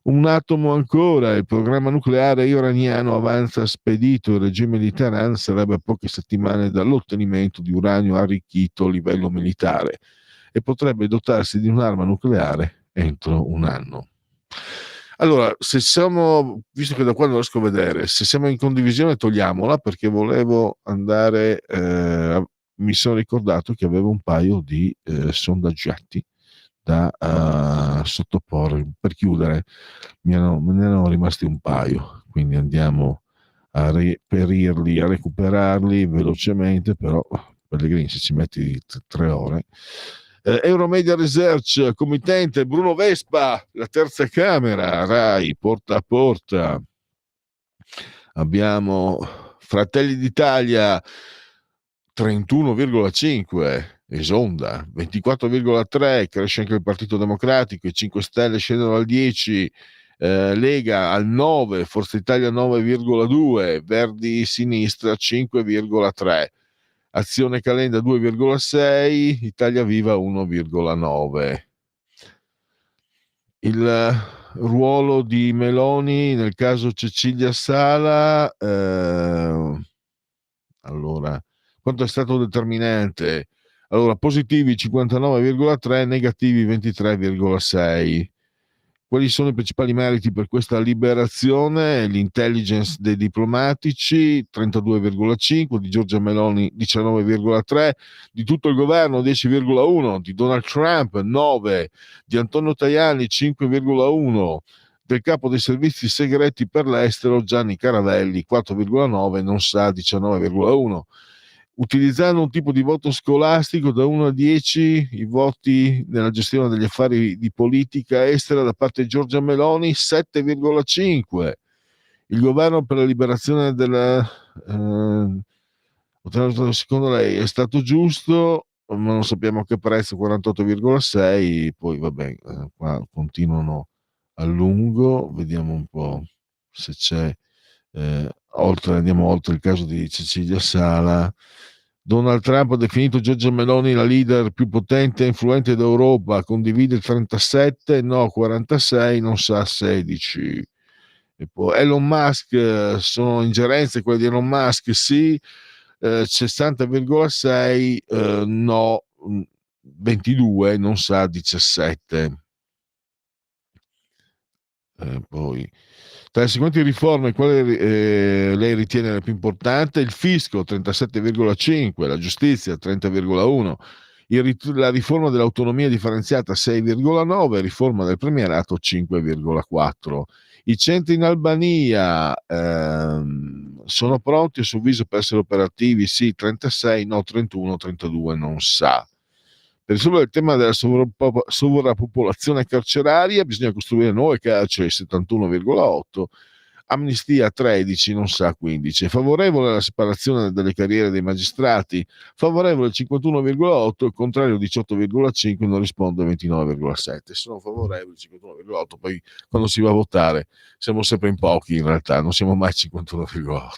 S4: Un atomo ancora. Il programma nucleare iraniano avanza spedito. Il regime di Teheran sarebbe a poche settimane dall'ottenimento di uranio arricchito a livello militare e potrebbe dotarsi di un'arma nucleare entro un anno. Allora, se siamo, visto che da qua non riesco a vedere, se siamo in condivisione togliamola, perché volevo andare, mi sono ricordato che avevo un paio di sondaggetti da sottoporre. Per chiudere, me ne erano rimasti un paio, quindi andiamo a reperirli, a recuperarli velocemente, però Pellegrini se ci metti 3 ore. Euromedia Research, committente Bruno Vespa, la terza Camera, Rai, porta a porta. Abbiamo Fratelli d'Italia 31,5, esonda 24,3, cresce anche il Partito Democratico, i 5 Stelle scendono al 10, Lega al 9, Forza Italia 9,2, Verdi Sinistra 5,3. Azione Calenda 2,6, Italia Viva 1,9. Il ruolo di Meloni nel caso Cecilia Sala, allora, quanto è stato determinante? Allora, positivi 59,3, negativi 23,6. Quali sono i principali meriti per questa liberazione? L'intelligence dei diplomatici 32,5, di Giorgia Meloni 19,3, di tutto il governo 10,1, di Donald Trump 9, di Antonio Tajani 5,1, del capo dei servizi segreti per l'estero Gianni Caravelli 4,9, non sa 19,1. Utilizzando un tipo di voto scolastico da 1 a 10, i voti nella gestione degli affari di politica estera da parte di Giorgia Meloni 7,5. Il governo per la liberazione della secondo lei è stato giusto, ma non sappiamo a che prezzo, 48,6. Poi vabbè, qua continuano a lungo, vediamo un po' se c'è andiamo oltre il caso di Cecilia Sala. Donald Trump ha definito Giorgia Meloni la leader più potente e influente d'Europa, condivide il 37, no 46, non sa 16. E poi Elon Musk, sono ingerenze quelle di Elon Musk, sì, 60,6, no 22, non sa 17. Poi tra le seguenti riforme, quale lei ritiene la più importante? Il fisco 37,5, la giustizia 30,1, la riforma dell'autonomia differenziata 6,9, riforma del premierato 5,4. I centri in Albania sono pronti a suo avviso per essere operativi? Sì, 36, no 31, 32, non sa. Per risolvere il tema della sovrappopolazione carceraria bisogna costruire nuove carceri 71,8, amnistia 13, non sa 15. È favorevole alla separazione delle carriere dei magistrati, favorevole il 51,8, il contrario 18,5, non risponde 29,7. Sono favorevoli il 51,8, poi quando si va a votare siamo sempre in pochi in realtà, non siamo mai 51,8.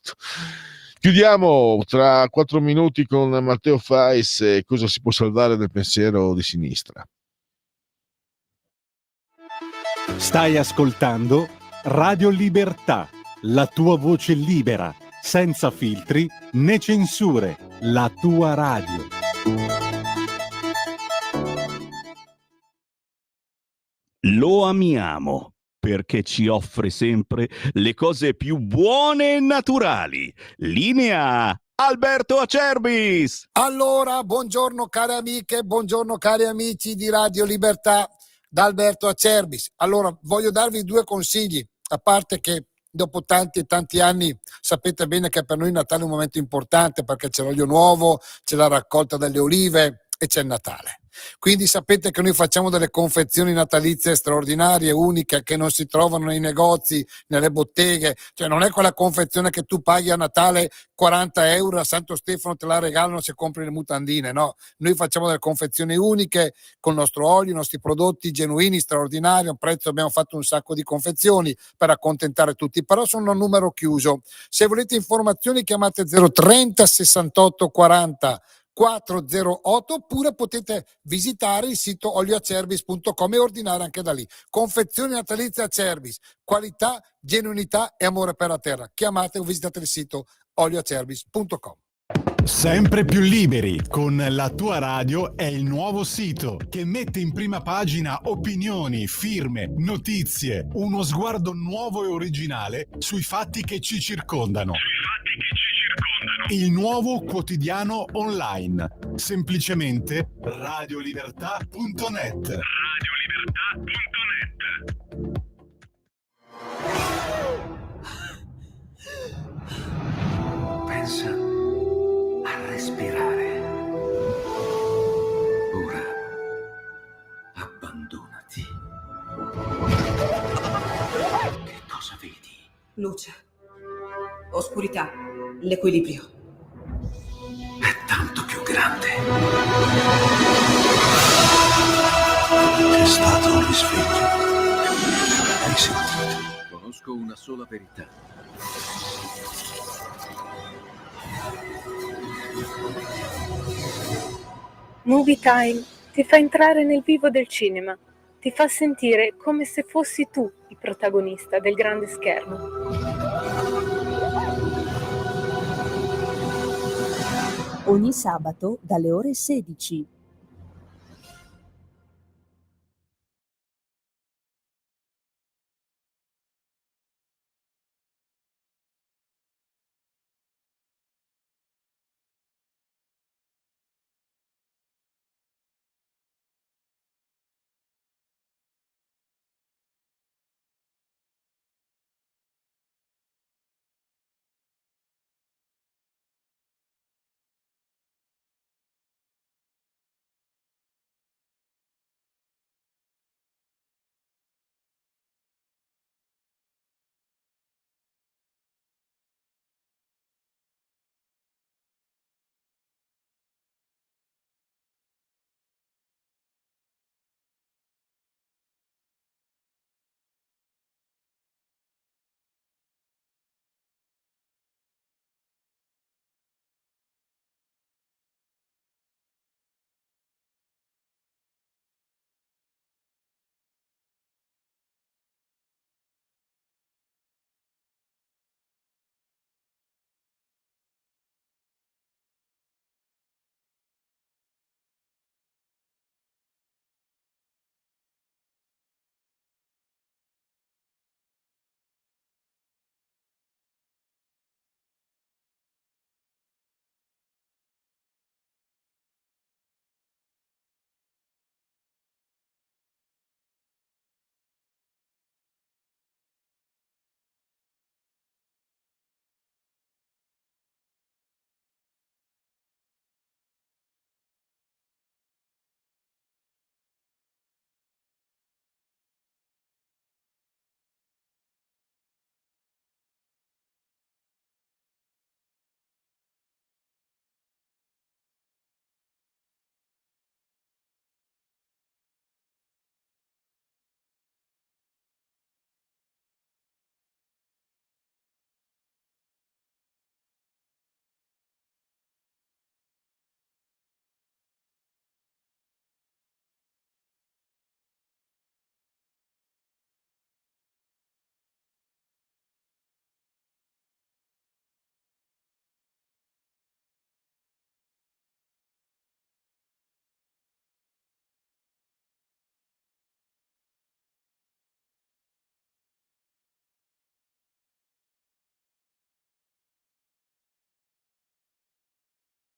S4: Chiudiamo tra 4 minuti con Matteo Fais e cosa si può salvare del pensiero di sinistra.
S1: Stai ascoltando Radio Libertà, la tua voce libera, senza filtri né censure, la tua radio.
S13: Lo amiamo perché ci offre sempre le cose più buone e naturali. Linea Alberto Acerbis.
S14: Allora, buongiorno care amiche, buongiorno cari amici di Radio Libertà, da Alberto Acerbis. Allora, voglio darvi 2 consigli, a parte che dopo tanti e tanti anni sapete bene che per noi Natale è un momento importante perché c'è l'olio nuovo, c'è la raccolta delle olive e c'è il Natale. Quindi sapete che noi facciamo delle confezioni natalizie straordinarie, uniche, che non si trovano nei negozi, nelle botteghe. Cioè non è quella confezione che tu paghi a Natale 40 euro, a Santo Stefano te la regalano se compri le mutandine, no. Noi facciamo delle confezioni uniche con il nostro olio, i nostri prodotti genuini, straordinari, a un prezzo, abbiamo fatto un sacco di confezioni per accontentare tutti, però sono a numero chiuso. Se volete informazioni chiamate 030 68 40 408 oppure potete visitare il sito olioacerbis.com e ordinare anche da lì. Confezioni natalizie Acerbis, qualità, genuinità e amore per la terra. Chiamate o visitate il sito olioacerbis.com.
S1: Sempre più liberi con la tua radio è il nuovo sito che mette in prima pagina opinioni, firme, notizie, uno sguardo nuovo e originale sui fatti che ci circondano. Il nuovo quotidiano online, semplicemente radiolibertà.net.
S6: Pensa a respirare. Ora abbandonati. Che cosa vedi?
S11: Luce, oscurità, l'equilibrio.
S6: È tanto più grande. È stato un risveglio. Hai sentito? Conosco una sola verità.
S15: Movie Time ti fa entrare nel vivo del cinema, ti fa sentire come se fossi tu il protagonista del grande schermo.
S16: Ogni sabato dalle ore 16.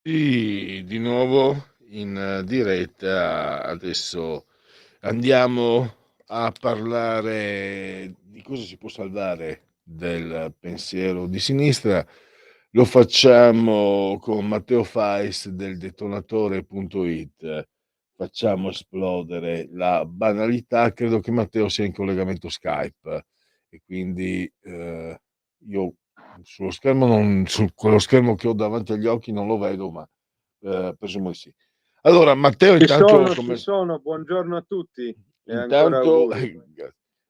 S4: Sì, di nuovo in diretta. Adesso andiamo a parlare di cosa si può salvare del pensiero di sinistra. Lo facciamo con Matteo Fais del detonatore.it. Facciamo esplodere la banalità. Credo che Matteo sia in collegamento Skype e quindi io sullo schermo, su quello schermo che ho davanti agli occhi non lo vedo, ma presumo di sì. Allora, Matteo,
S17: Ci sono, buongiorno a tutti e ancora
S4: intanto
S17: auguri.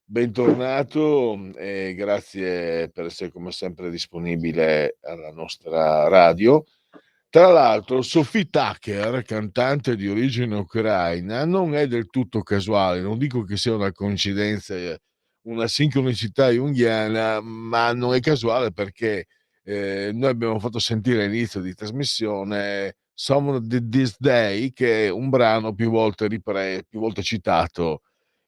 S4: bentornato e grazie per essere come sempre disponibile alla nostra radio. Tra l'altro, Sophie Tucker, cantante di origine ucraina, non è del tutto casuale, non dico che sia una coincidenza, una sincronicità junghiana, ma non è casuale perché noi abbiamo fatto sentire all'inizio di trasmissione Song of This Day, che è un brano più volte più volte citato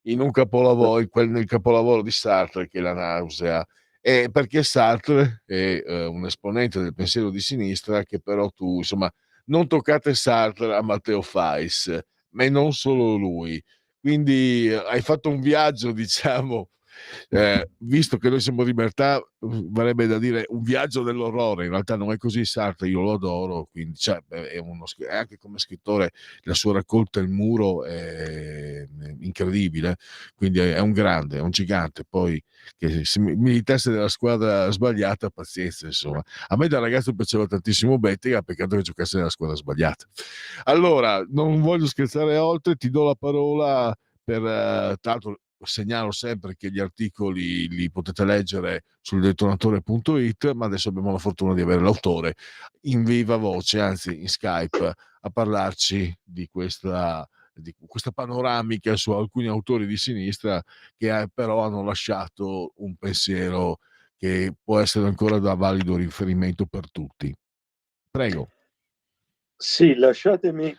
S4: in un capolavoro, nel capolavoro di Sartre, che è La nausea. E perché Sartre è un esponente del pensiero di sinistra, che però tu, insomma, non toccate Sartre a Matteo Fais, ma non solo lui. Quindi hai fatto un viaggio, diciamo, visto che noi siamo in libertà, varrebbe da dire un viaggio dell'orrore. In realtà non è così. Sartre io lo adoro, quindi cioè, è anche come scrittore la sua raccolta Il muro è incredibile, quindi è un grande, è un gigante. Poi che se militasse nella squadra sbagliata, pazienza, insomma. A me da ragazzo piaceva tantissimo Bettega, peccato che giocasse nella squadra sbagliata. Allora, non voglio scherzare oltre, ti do la parola per tra l'altro segnalo sempre che gli articoli li potete leggere sul detonatore.it, ma adesso abbiamo la fortuna di avere l'autore in viva voce, anzi in Skype, a parlarci di questa panoramica su alcuni autori di sinistra che però hanno lasciato un pensiero che può essere ancora da valido riferimento per tutti. Prego.
S17: Sì, lasciatemi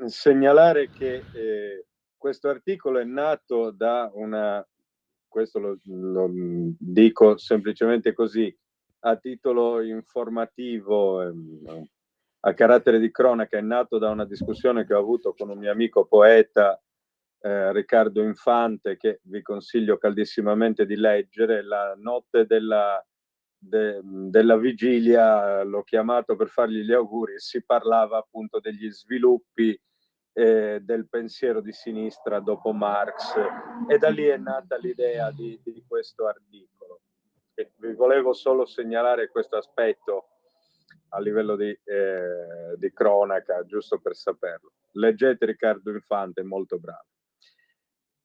S17: segnalare che questo articolo è nato da questo lo dico semplicemente così, a titolo informativo, a carattere di cronaca, è nato da una discussione che ho avuto con un mio amico poeta, Riccardo Infante, che vi consiglio caldissimamente di leggere. La notte della vigilia l'ho chiamato per fargli gli auguri e si parlava appunto degli sviluppi del pensiero di sinistra dopo Marx, e da lì è nata l'idea di questo articolo. E vi volevo solo segnalare questo aspetto a livello di cronaca, giusto per saperlo. Leggete Riccardo Infante, è molto bravo.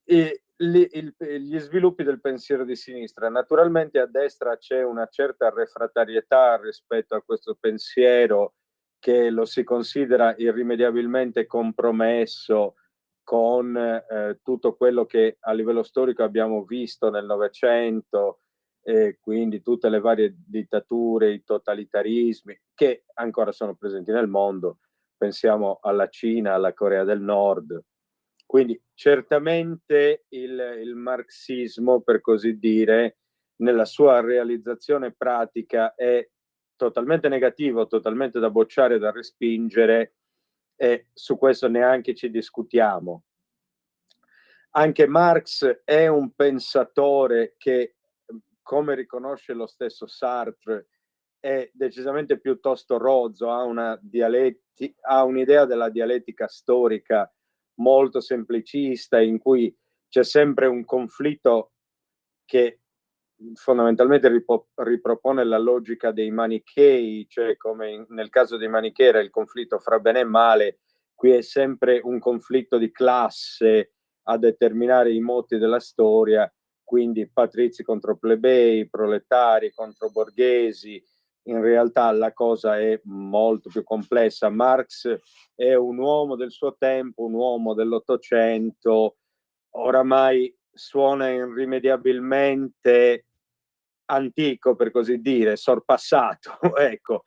S17: E gli sviluppi del pensiero di sinistra. Naturalmente a destra c'è una certa refrattarietà rispetto a questo pensiero, che lo si considera irrimediabilmente compromesso con tutto quello che a livello storico abbiamo visto nel Novecento, quindi tutte le varie dittature, i totalitarismi che ancora sono presenti nel mondo. Pensiamo alla Cina, alla Corea del Nord. Quindi certamente il marxismo, per così dire, nella sua realizzazione pratica è totalmente negativo, totalmente da bocciare, da respingere, e su questo neanche ci discutiamo. Anche Marx è un pensatore che, come riconosce lo stesso Sartre, è decisamente piuttosto rozzo, ha un'idea della dialettica storica molto semplicista, in cui c'è sempre un conflitto che fondamentalmente ripropone la logica dei manichei, cioè come nel caso dei manichei era il conflitto fra bene e male, qui è sempre un conflitto di classe a determinare i moti della storia, quindi patrizi contro plebei, proletari contro borghesi. In realtà la cosa è molto più complessa. Marx è un uomo del suo tempo, un uomo dell'Ottocento, oramai suona irrimediabilmente antico, per così dire, sorpassato, ecco.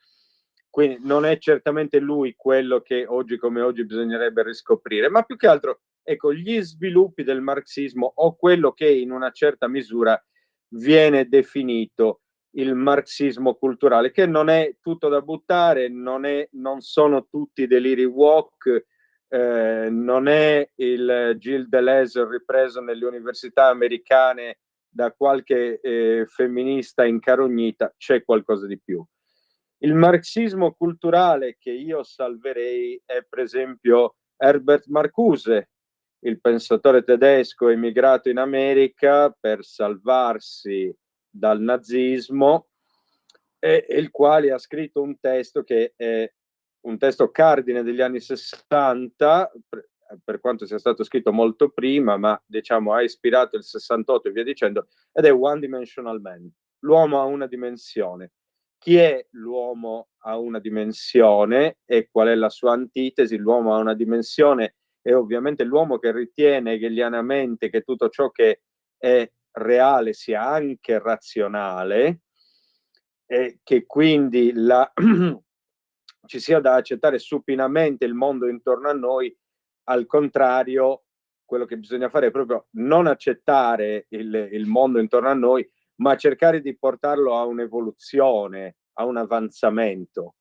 S17: Quindi non è certamente lui quello che oggi come oggi bisognerebbe riscoprire, ma più che altro, ecco, gli sviluppi del marxismo, o quello che in una certa misura viene definito il marxismo culturale, che non è tutto da buttare, non sono tutti deliri woke, non è il Gilles Deleuze ripreso nelle università americane da qualche femminista incarognita, c'è qualcosa di più. Il marxismo culturale che io salverei è per esempio Herbert Marcuse, il pensatore tedesco emigrato in America per salvarsi dal nazismo, e il quale ha scritto un testo che è un testo cardine degli anni 60, per quanto sia stato scritto molto prima, ma diciamo ha ispirato il 68 e via dicendo, ed è One Dimensional Man, l'uomo ha una dimensione. Chi è l'uomo a una dimensione e qual è la sua antitesi? L'uomo a una dimensione è ovviamente l'uomo che ritiene hegelianamente che tutto ciò che è reale sia anche razionale, e che quindi ci sia da accettare supinamente il mondo intorno a noi. Al contrario, quello che bisogna fare è proprio non accettare il mondo intorno a noi, ma cercare di portarlo a un'evoluzione, a un avanzamento.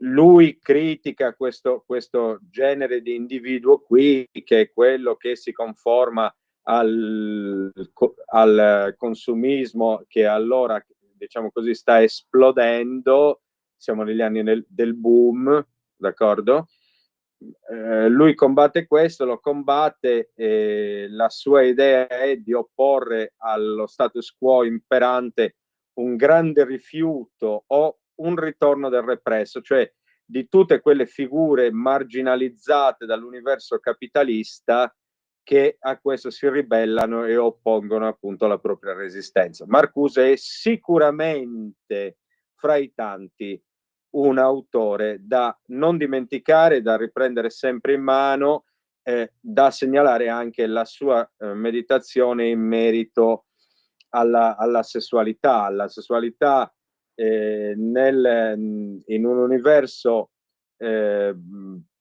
S17: Lui critica questo genere di individuo qui, che è quello che si conforma al consumismo, che allora, diciamo così, sta esplodendo. Siamo negli anni del boom, d'accordo? Lui combatte questo, lo combatte, la sua idea è di opporre allo status quo imperante un grande rifiuto o un ritorno del represso, cioè di tutte quelle figure marginalizzate dall'universo capitalista che a questo si ribellano e oppongono appunto la propria resistenza. Marcuse è sicuramente fra i tanti un autore da non dimenticare, da riprendere sempre in mano, da segnalare anche la sua meditazione in merito alla sessualità in un universo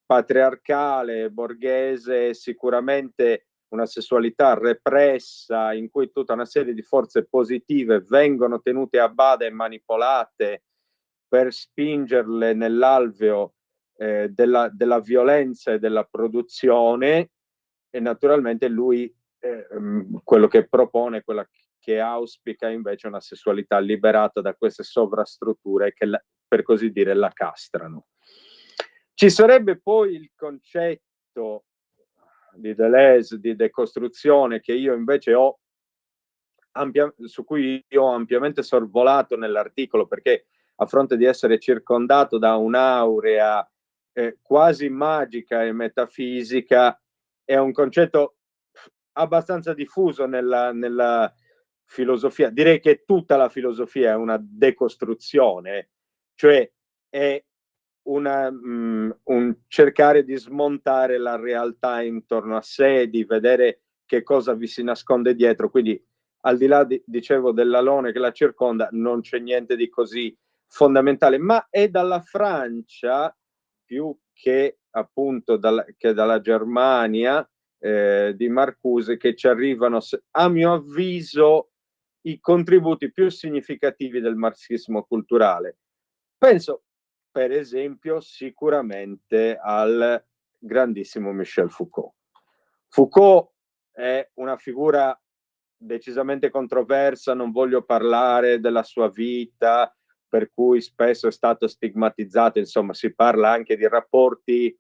S17: patriarcale, borghese, sicuramente una sessualità repressa in cui tutta una serie di forze positive vengono tenute a bada e manipolate per spingerle nell'alveo della violenza e della produzione. E naturalmente lui quello che propone, quella che auspica invece una sessualità liberata da queste sovrastrutture che per così dire la castrano. Ci sarebbe poi il concetto di Deleuze di decostruzione che io invece su cui io ho ampiamente sorvolato nell'articolo, perché a fronte di essere circondato da un'aurea quasi magica e metafisica, è un concetto abbastanza diffuso nella filosofia. Direi che tutta la filosofia è una decostruzione, cioè è un cercare di smontare la realtà intorno a sé, di vedere che cosa vi si nasconde dietro. Quindi al di là, dicevo, dell'alone che la circonda, non c'è niente di così fondamentale, ma è dalla Francia, più che appunto dalla Germania, di Marcuse, che ci arrivano, a mio avviso, i contributi più significativi del marxismo culturale. Penso, per esempio, sicuramente al grandissimo Michel Foucault. Foucault è una figura decisamente controversa, non voglio parlare della sua vita, per cui spesso è stato stigmatizzato, insomma si parla anche di rapporti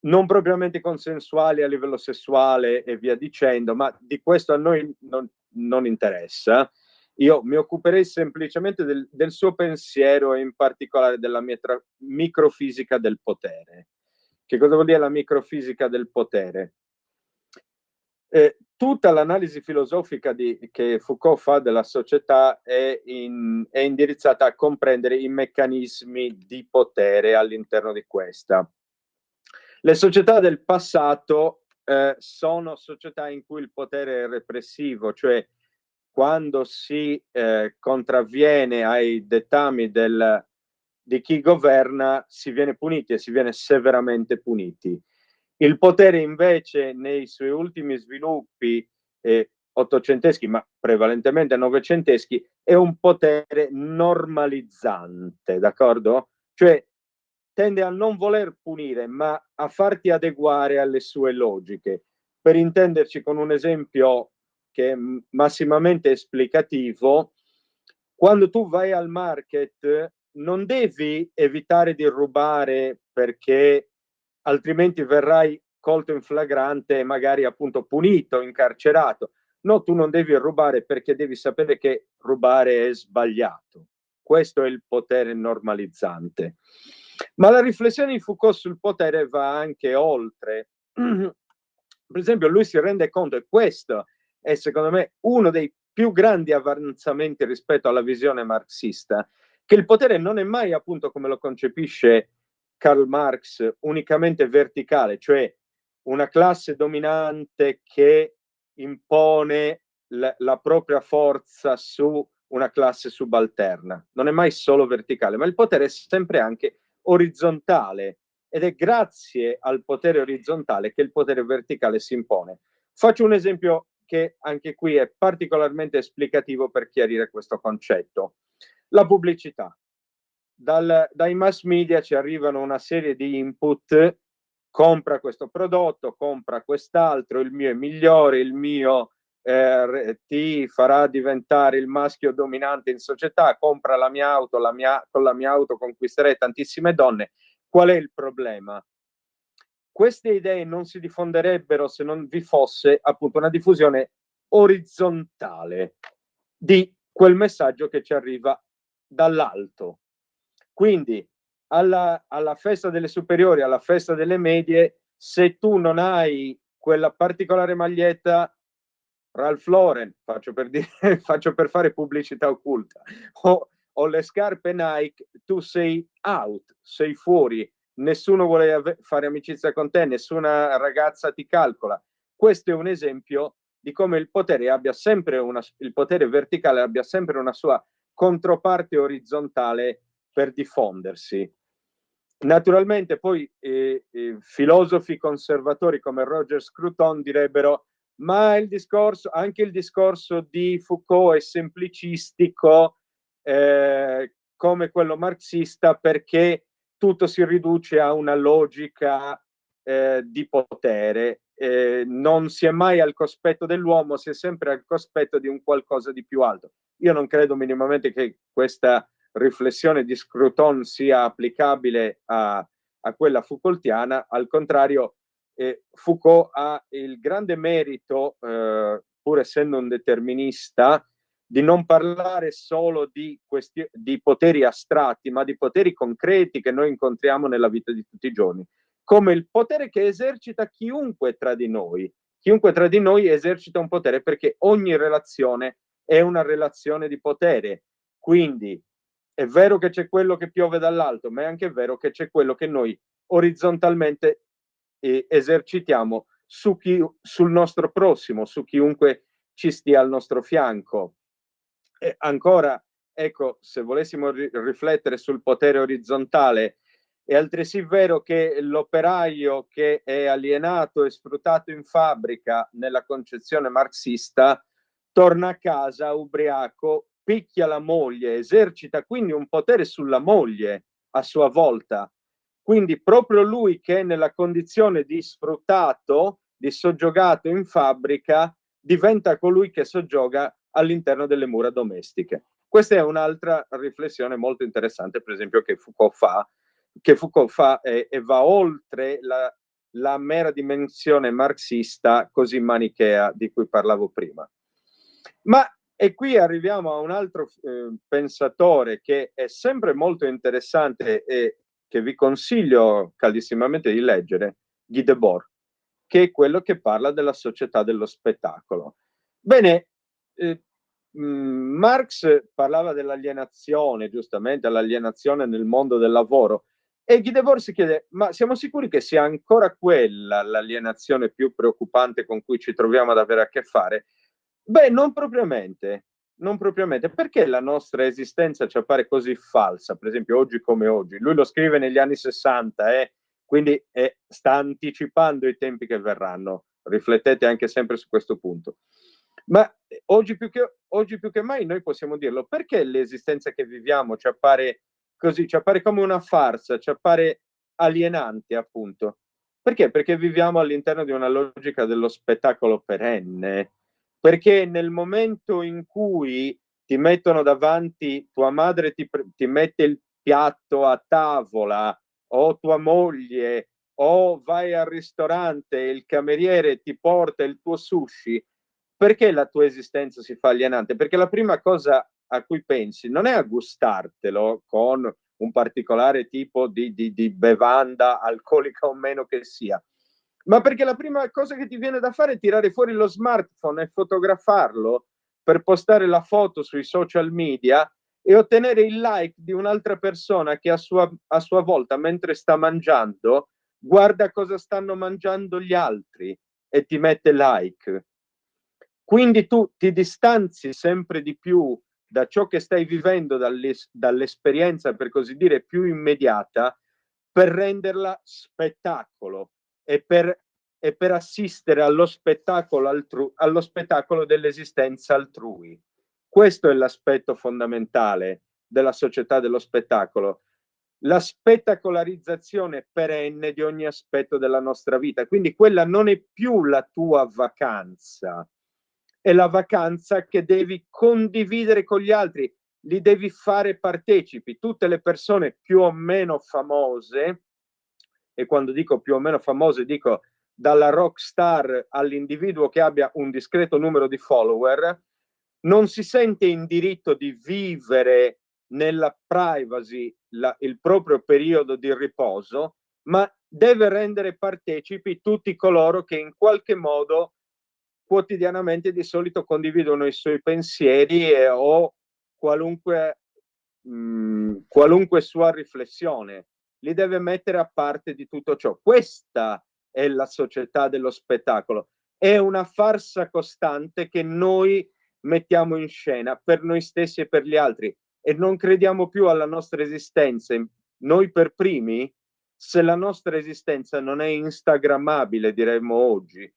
S17: non propriamente consensuali a livello sessuale e via dicendo, ma di questo a noi non interessa. Io mi occuperei semplicemente del suo pensiero e in particolare della microfisica del potere. Che cosa vuol dire la microfisica del potere? Tutta l'analisi filosofica che Foucault fa della società è indirizzata a comprendere i meccanismi di potere all'interno di questa. Le società del passato sono società in cui il potere è repressivo, cioè quando si contravviene ai dettami di chi governa si viene puniti e si viene severamente puniti. Il potere invece nei suoi ultimi sviluppi ottocenteschi, ma prevalentemente novecenteschi, è un potere normalizzante, d'accordo? Cioè tende a non voler punire, ma a farti adeguare alle sue logiche. Per intenderci, con un esempio che è massimamente esplicativo, quando tu vai al market non devi evitare di rubare perché altrimenti verrai colto in flagrante e magari appunto punito, incarcerato. No, tu non devi rubare perché devi sapere che rubare è sbagliato. Questo è il potere normalizzante. Ma la riflessione di Foucault sul potere va anche oltre. Per esempio, lui si rende conto, e questo è secondo me uno dei più grandi avanzamenti rispetto alla visione marxista, che il potere non è mai, appunto, come lo concepisce Karl Marx, unicamente verticale, cioè una classe dominante che impone la propria forza su una classe subalterna. Non è mai solo verticale, ma il potere è sempre anche orizzontale, ed è grazie al potere orizzontale che il potere verticale si impone. Faccio un esempio che anche qui è particolarmente esplicativo per chiarire questo concetto. La pubblicità. Dai mass media ci arrivano una serie di input: compra questo prodotto, compra quest'altro, il mio è migliore, il mio ti farà diventare il maschio dominante in società, compra la mia auto, con la mia auto conquisterai tantissime donne. Qual è il problema? Queste idee non si diffonderebbero se non vi fosse appunto una diffusione orizzontale di quel messaggio che ci arriva dall'alto. Quindi alla festa delle superiori, alla festa delle medie, se tu non hai quella particolare maglietta Ralph Lauren, faccio per fare pubblicità occulta, o le scarpe Nike, tu sei out, sei fuori, nessuno vuole fare amicizia con te, nessuna ragazza ti calcola. Questo è un esempio di come il potere il potere verticale abbia sempre una sua controparte orizzontale per diffondersi. Naturalmente poi filosofi conservatori come Roger Scruton direbbero: ma anche il discorso di Foucault è semplicistico come quello marxista, perché tutto si riduce a una logica di potere. Non si è mai al cospetto dell'uomo, si è sempre al cospetto di un qualcosa di più alto. Io non credo minimamente che questa riflessione di Scruton sia applicabile a quella Foucaultiana. Al contrario, Foucault ha il grande merito, pur essendo un determinista, di non parlare solo di poteri astratti, ma di poteri concreti che noi incontriamo nella vita di tutti i giorni, come il potere che esercita chiunque tra di noi. Chiunque tra di noi esercita un potere, perché ogni relazione è una relazione di potere. Quindi è vero che c'è quello che piove dall'alto, ma è anche vero che c'è quello che noi orizzontalmente esercitiamo sul nostro prossimo, su chiunque ci stia al nostro fianco. E ancora, ecco, se volessimo riflettere sul potere orizzontale, è altresì vero che l'operaio che è alienato e sfruttato in fabbrica nella concezione marxista torna a casa ubriaco, picchia la moglie, esercita quindi un potere sulla moglie a sua volta. Quindi proprio lui, che è nella condizione di sfruttato, di soggiogato in fabbrica, diventa colui che soggioga all'interno delle mura domestiche. Questa è un'altra riflessione molto interessante, per esempio, che Foucault fa e va oltre la mera dimensione marxista così manichea di cui parlavo prima. E qui arriviamo a un altro pensatore che è sempre molto interessante e che vi consiglio caldissimamente di leggere, Guy Debord, che è quello che parla della società dello spettacolo. Bene, Marx parlava dell'alienazione, giustamente, l'alienazione nel mondo del lavoro, e Guy Debord si chiede: ma siamo sicuri che sia ancora quella l'alienazione più preoccupante con cui ci troviamo ad avere a che fare? Beh, non propriamente, perché la nostra esistenza ci appare così falsa, per esempio oggi come oggi. Lui lo scrive negli anni 60, quindi sta anticipando i tempi che verranno. Riflettete anche sempre su questo punto. Ma oggi più che mai noi possiamo dirlo, perché l'esistenza che viviamo ci appare così, ci appare come una farsa, ci appare alienante, appunto. Perché? Perché viviamo all'interno di una logica dello spettacolo perenne. Perché nel momento in cui ti mettono davanti, tua madre ti mette il piatto a tavola, o tua moglie, o vai al ristorante e il cameriere ti porta il tuo sushi, perché la tua esistenza si fa alienante? Perché la prima cosa a cui pensi non è a gustartelo con un particolare tipo di bevanda alcolica o meno che sia, ma perché la prima cosa che ti viene da fare è tirare fuori lo smartphone e fotografarlo per postare la foto sui social media e ottenere il like di un'altra persona che a sua volta, mentre sta mangiando, guarda cosa stanno mangiando gli altri e ti mette like. Quindi tu ti distanzi sempre di più da ciò che stai vivendo, dall'esperienza, per così dire, più immediata, per renderla spettacolo e per assistere allo spettacolo dell'esistenza altrui. Questo è l'aspetto fondamentale della società dello spettacolo, la spettacolarizzazione perenne di ogni aspetto della nostra vita. Quindi quella non è più la tua vacanza, è la vacanza che devi condividere con gli altri, li devi fare partecipi. Tutte le persone più o meno famose, e quando dico più o meno famose dico dalla rock star all'individuo che abbia un discreto numero di follower, non si sente in diritto di vivere nella privacy il proprio periodo di riposo, ma deve rendere partecipi tutti coloro che in qualche modo quotidianamente di solito condividono i suoi pensieri o qualunque sua riflessione. Li deve mettere a parte di tutto ciò. Questa è la società dello spettacolo. È una farsa costante che noi mettiamo in scena per noi stessi e per gli altri, e non crediamo più alla nostra esistenza, noi per primi. Se la nostra esistenza non è instagrammabile, diremmo oggi,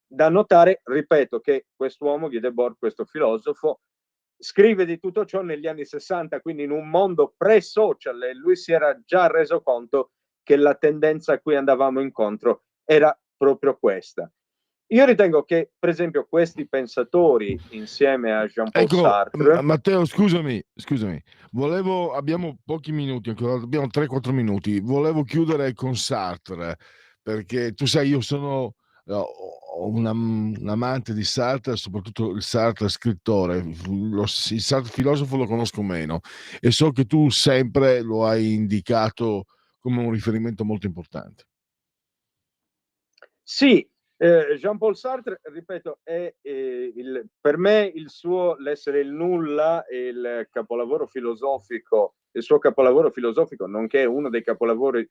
S17: da notare, ripeto, che quest'uomo, Guy Debord, questo filosofo, scrive di tutto ciò negli anni 60, quindi in un mondo pre-social, e lui si era già reso conto che la tendenza a cui andavamo incontro era proprio questa. Io ritengo che, per esempio, questi pensatori, insieme a Jean-Paul Sartre...
S4: Matteo, scusami, abbiamo pochi minuti, abbiamo 3-4 minuti, volevo chiudere con Sartre, perché tu sai, io sono un amante di Sartre, soprattutto il Sartre scrittore. Il Sartre filosofo lo conosco meno e so che tu sempre lo hai indicato come un riferimento molto importante.
S17: Sì, Jean-Paul Sartre, ripeto, è per me l'essere il nulla e il suo capolavoro filosofico, nonché uno dei capolavori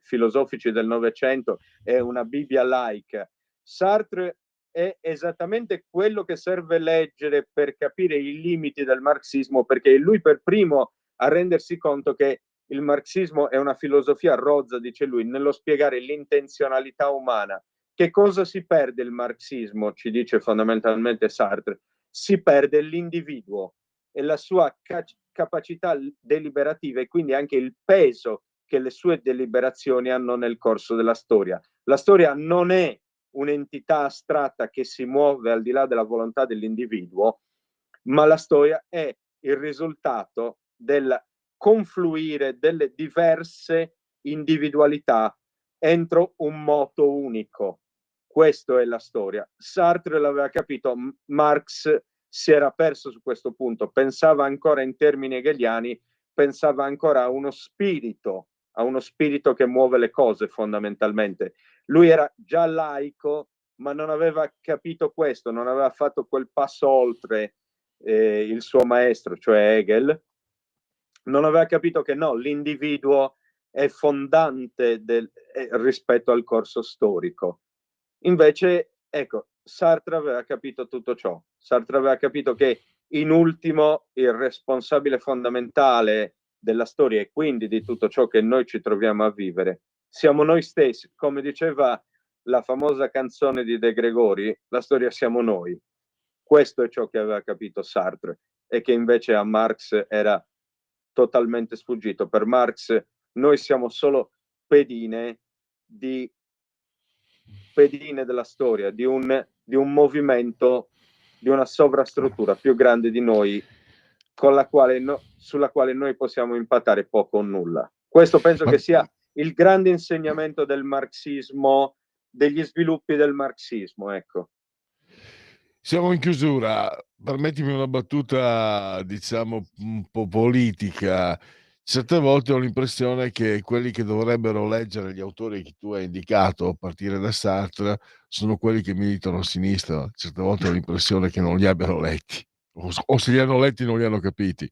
S17: filosofici del Novecento, è una Bibbia laica. Sartre è esattamente quello che serve leggere per capire i limiti del marxismo, perché è lui per primo a rendersi conto che il marxismo è una filosofia rozza, dice lui, nello spiegare l'intenzionalità umana. Che cosa si perde il marxismo, ci dice fondamentalmente Sartre? Si perde l'individuo e la sua capacità deliberativa, e quindi anche il peso che le sue deliberazioni hanno nel corso della storia. La storia non è un'entità astratta che si muove al di là della volontà dell'individuo, ma la storia è il risultato del confluire delle diverse individualità entro un moto unico. Questo è la storia. Sartre l'aveva capito, Marx si era perso su questo punto, pensava ancora in termini hegeliani, pensava ancora a uno spirito che muove le cose fondamentalmente. Lui era già laico, ma non aveva capito questo, non aveva fatto quel passo oltre il suo maestro, cioè Hegel. Non aveva capito che no, l'individuo è fondante rispetto al corso storico. Invece, ecco, Sartre aveva capito tutto ciò. Sartre aveva capito che in ultimo il responsabile fondamentale della storia e quindi di tutto ciò che noi ci troviamo a vivere siamo noi stessi. Come diceva la famosa canzone di De Gregori, la storia siamo noi. Questo è ciò che aveva capito Sartre e che invece a Marx era totalmente sfuggito. Per Marx noi siamo solo pedine della storia, di un movimento, di una sovrastruttura più grande di noi, sulla quale noi possiamo impattare poco o nulla. Questo penso che sia il grande insegnamento del marxismo, degli sviluppi del marxismo, ecco.
S4: Siamo in chiusura, permettimi una battuta, diciamo, un po' politica. Certe volte ho l'impressione che quelli che dovrebbero leggere gli autori che tu hai indicato, a partire da Sartre, sono quelli che militano a sinistra. Certe volte ho l'impressione che non li abbiano letti, o se li hanno letti non li hanno capiti.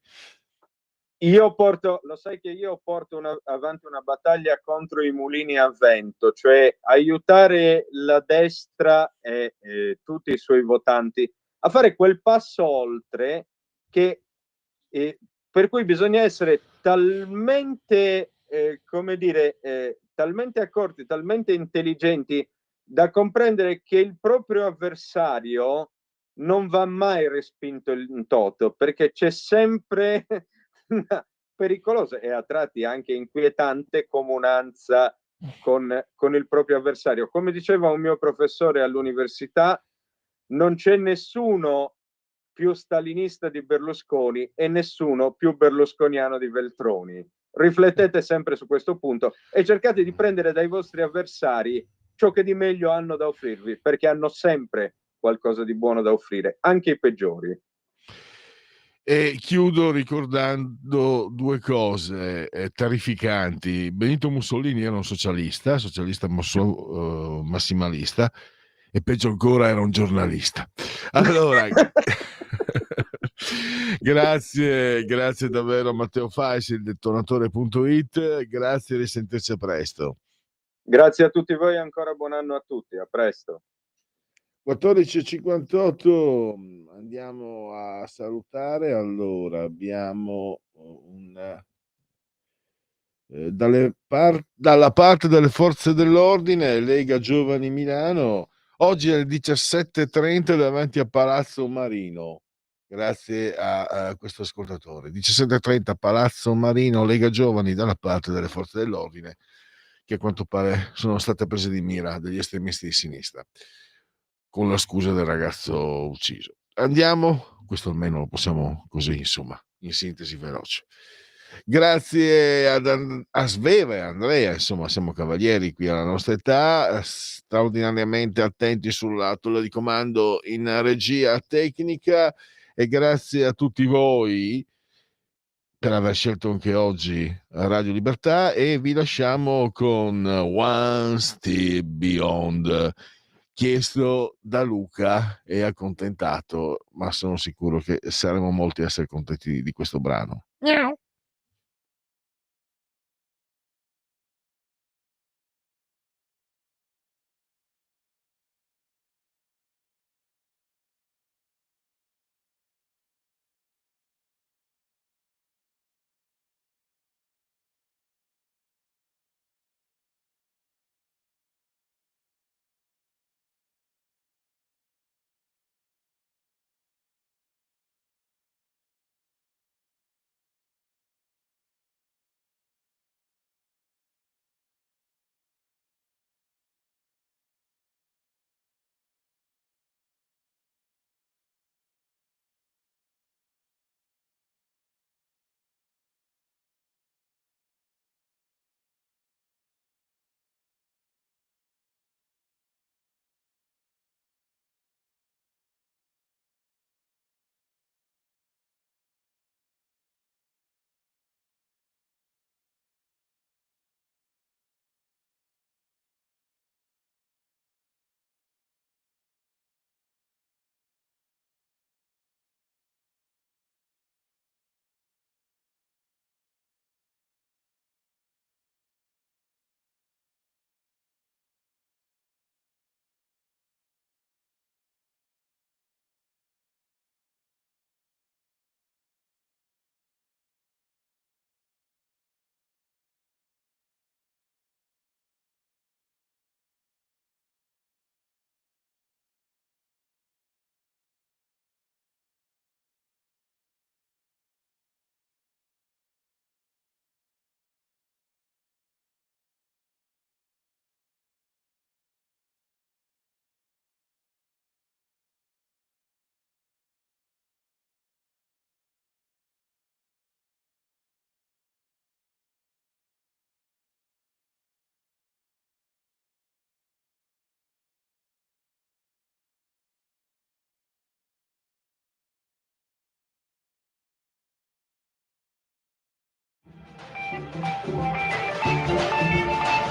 S17: Lo sai che io porto avanti una battaglia contro i mulini a vento, cioè aiutare la destra e tutti i suoi votanti a fare quel passo oltre per cui bisogna essere talmente, talmente accorti, talmente intelligenti da comprendere che il proprio avversario non va mai respinto in toto, perché c'è sempre una pericolosa e a tratti anche inquietante comunanza con il proprio avversario. Come diceva un mio professore all'università, non c'è nessuno più stalinista di Berlusconi e nessuno più berlusconiano di Veltroni. Riflettete sempre su questo punto e cercate di prendere dai vostri avversari ciò che di meglio hanno da offrirvi, perché hanno sempre qualcosa di buono da offrire, anche i peggiori.
S4: E chiudo ricordando due cose terrificanti. Benito Mussolini era un socialista massimalista, e peggio ancora era un giornalista. Allora, grazie davvero Matteo Fais, il detonatore.it, grazie e risentirci a presto.
S17: Grazie a tutti voi e ancora buon anno a tutti, a presto.
S4: 14:58, andiamo a salutare. Allora, abbiamo dalla parte delle forze dell'ordine, Lega Giovani Milano, oggi è alle 17:30 davanti a Palazzo Marino. Grazie a questo ascoltatore. 17:30 Palazzo Marino, Lega Giovani, dalla parte delle forze dell'ordine, che a quanto pare sono state prese di mira dagli estremisti di sinistra, con la scusa del ragazzo ucciso. Andiamo, questo almeno lo possiamo così, insomma, in sintesi veloce. Grazie a Sveva e Andrea, insomma, siamo cavalieri qui alla nostra età, straordinariamente attenti sulla tolla di comando in regia tecnica, e grazie a tutti voi per aver scelto anche oggi Radio Libertà, e vi lasciamo con One Step Beyond, chiesto da Luca e accontentato, ma sono sicuro che saremo molti a essere contenti di questo brano. Miau.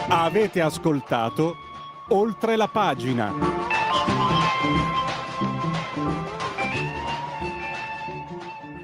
S18: Avete ascoltato Oltre la pagina.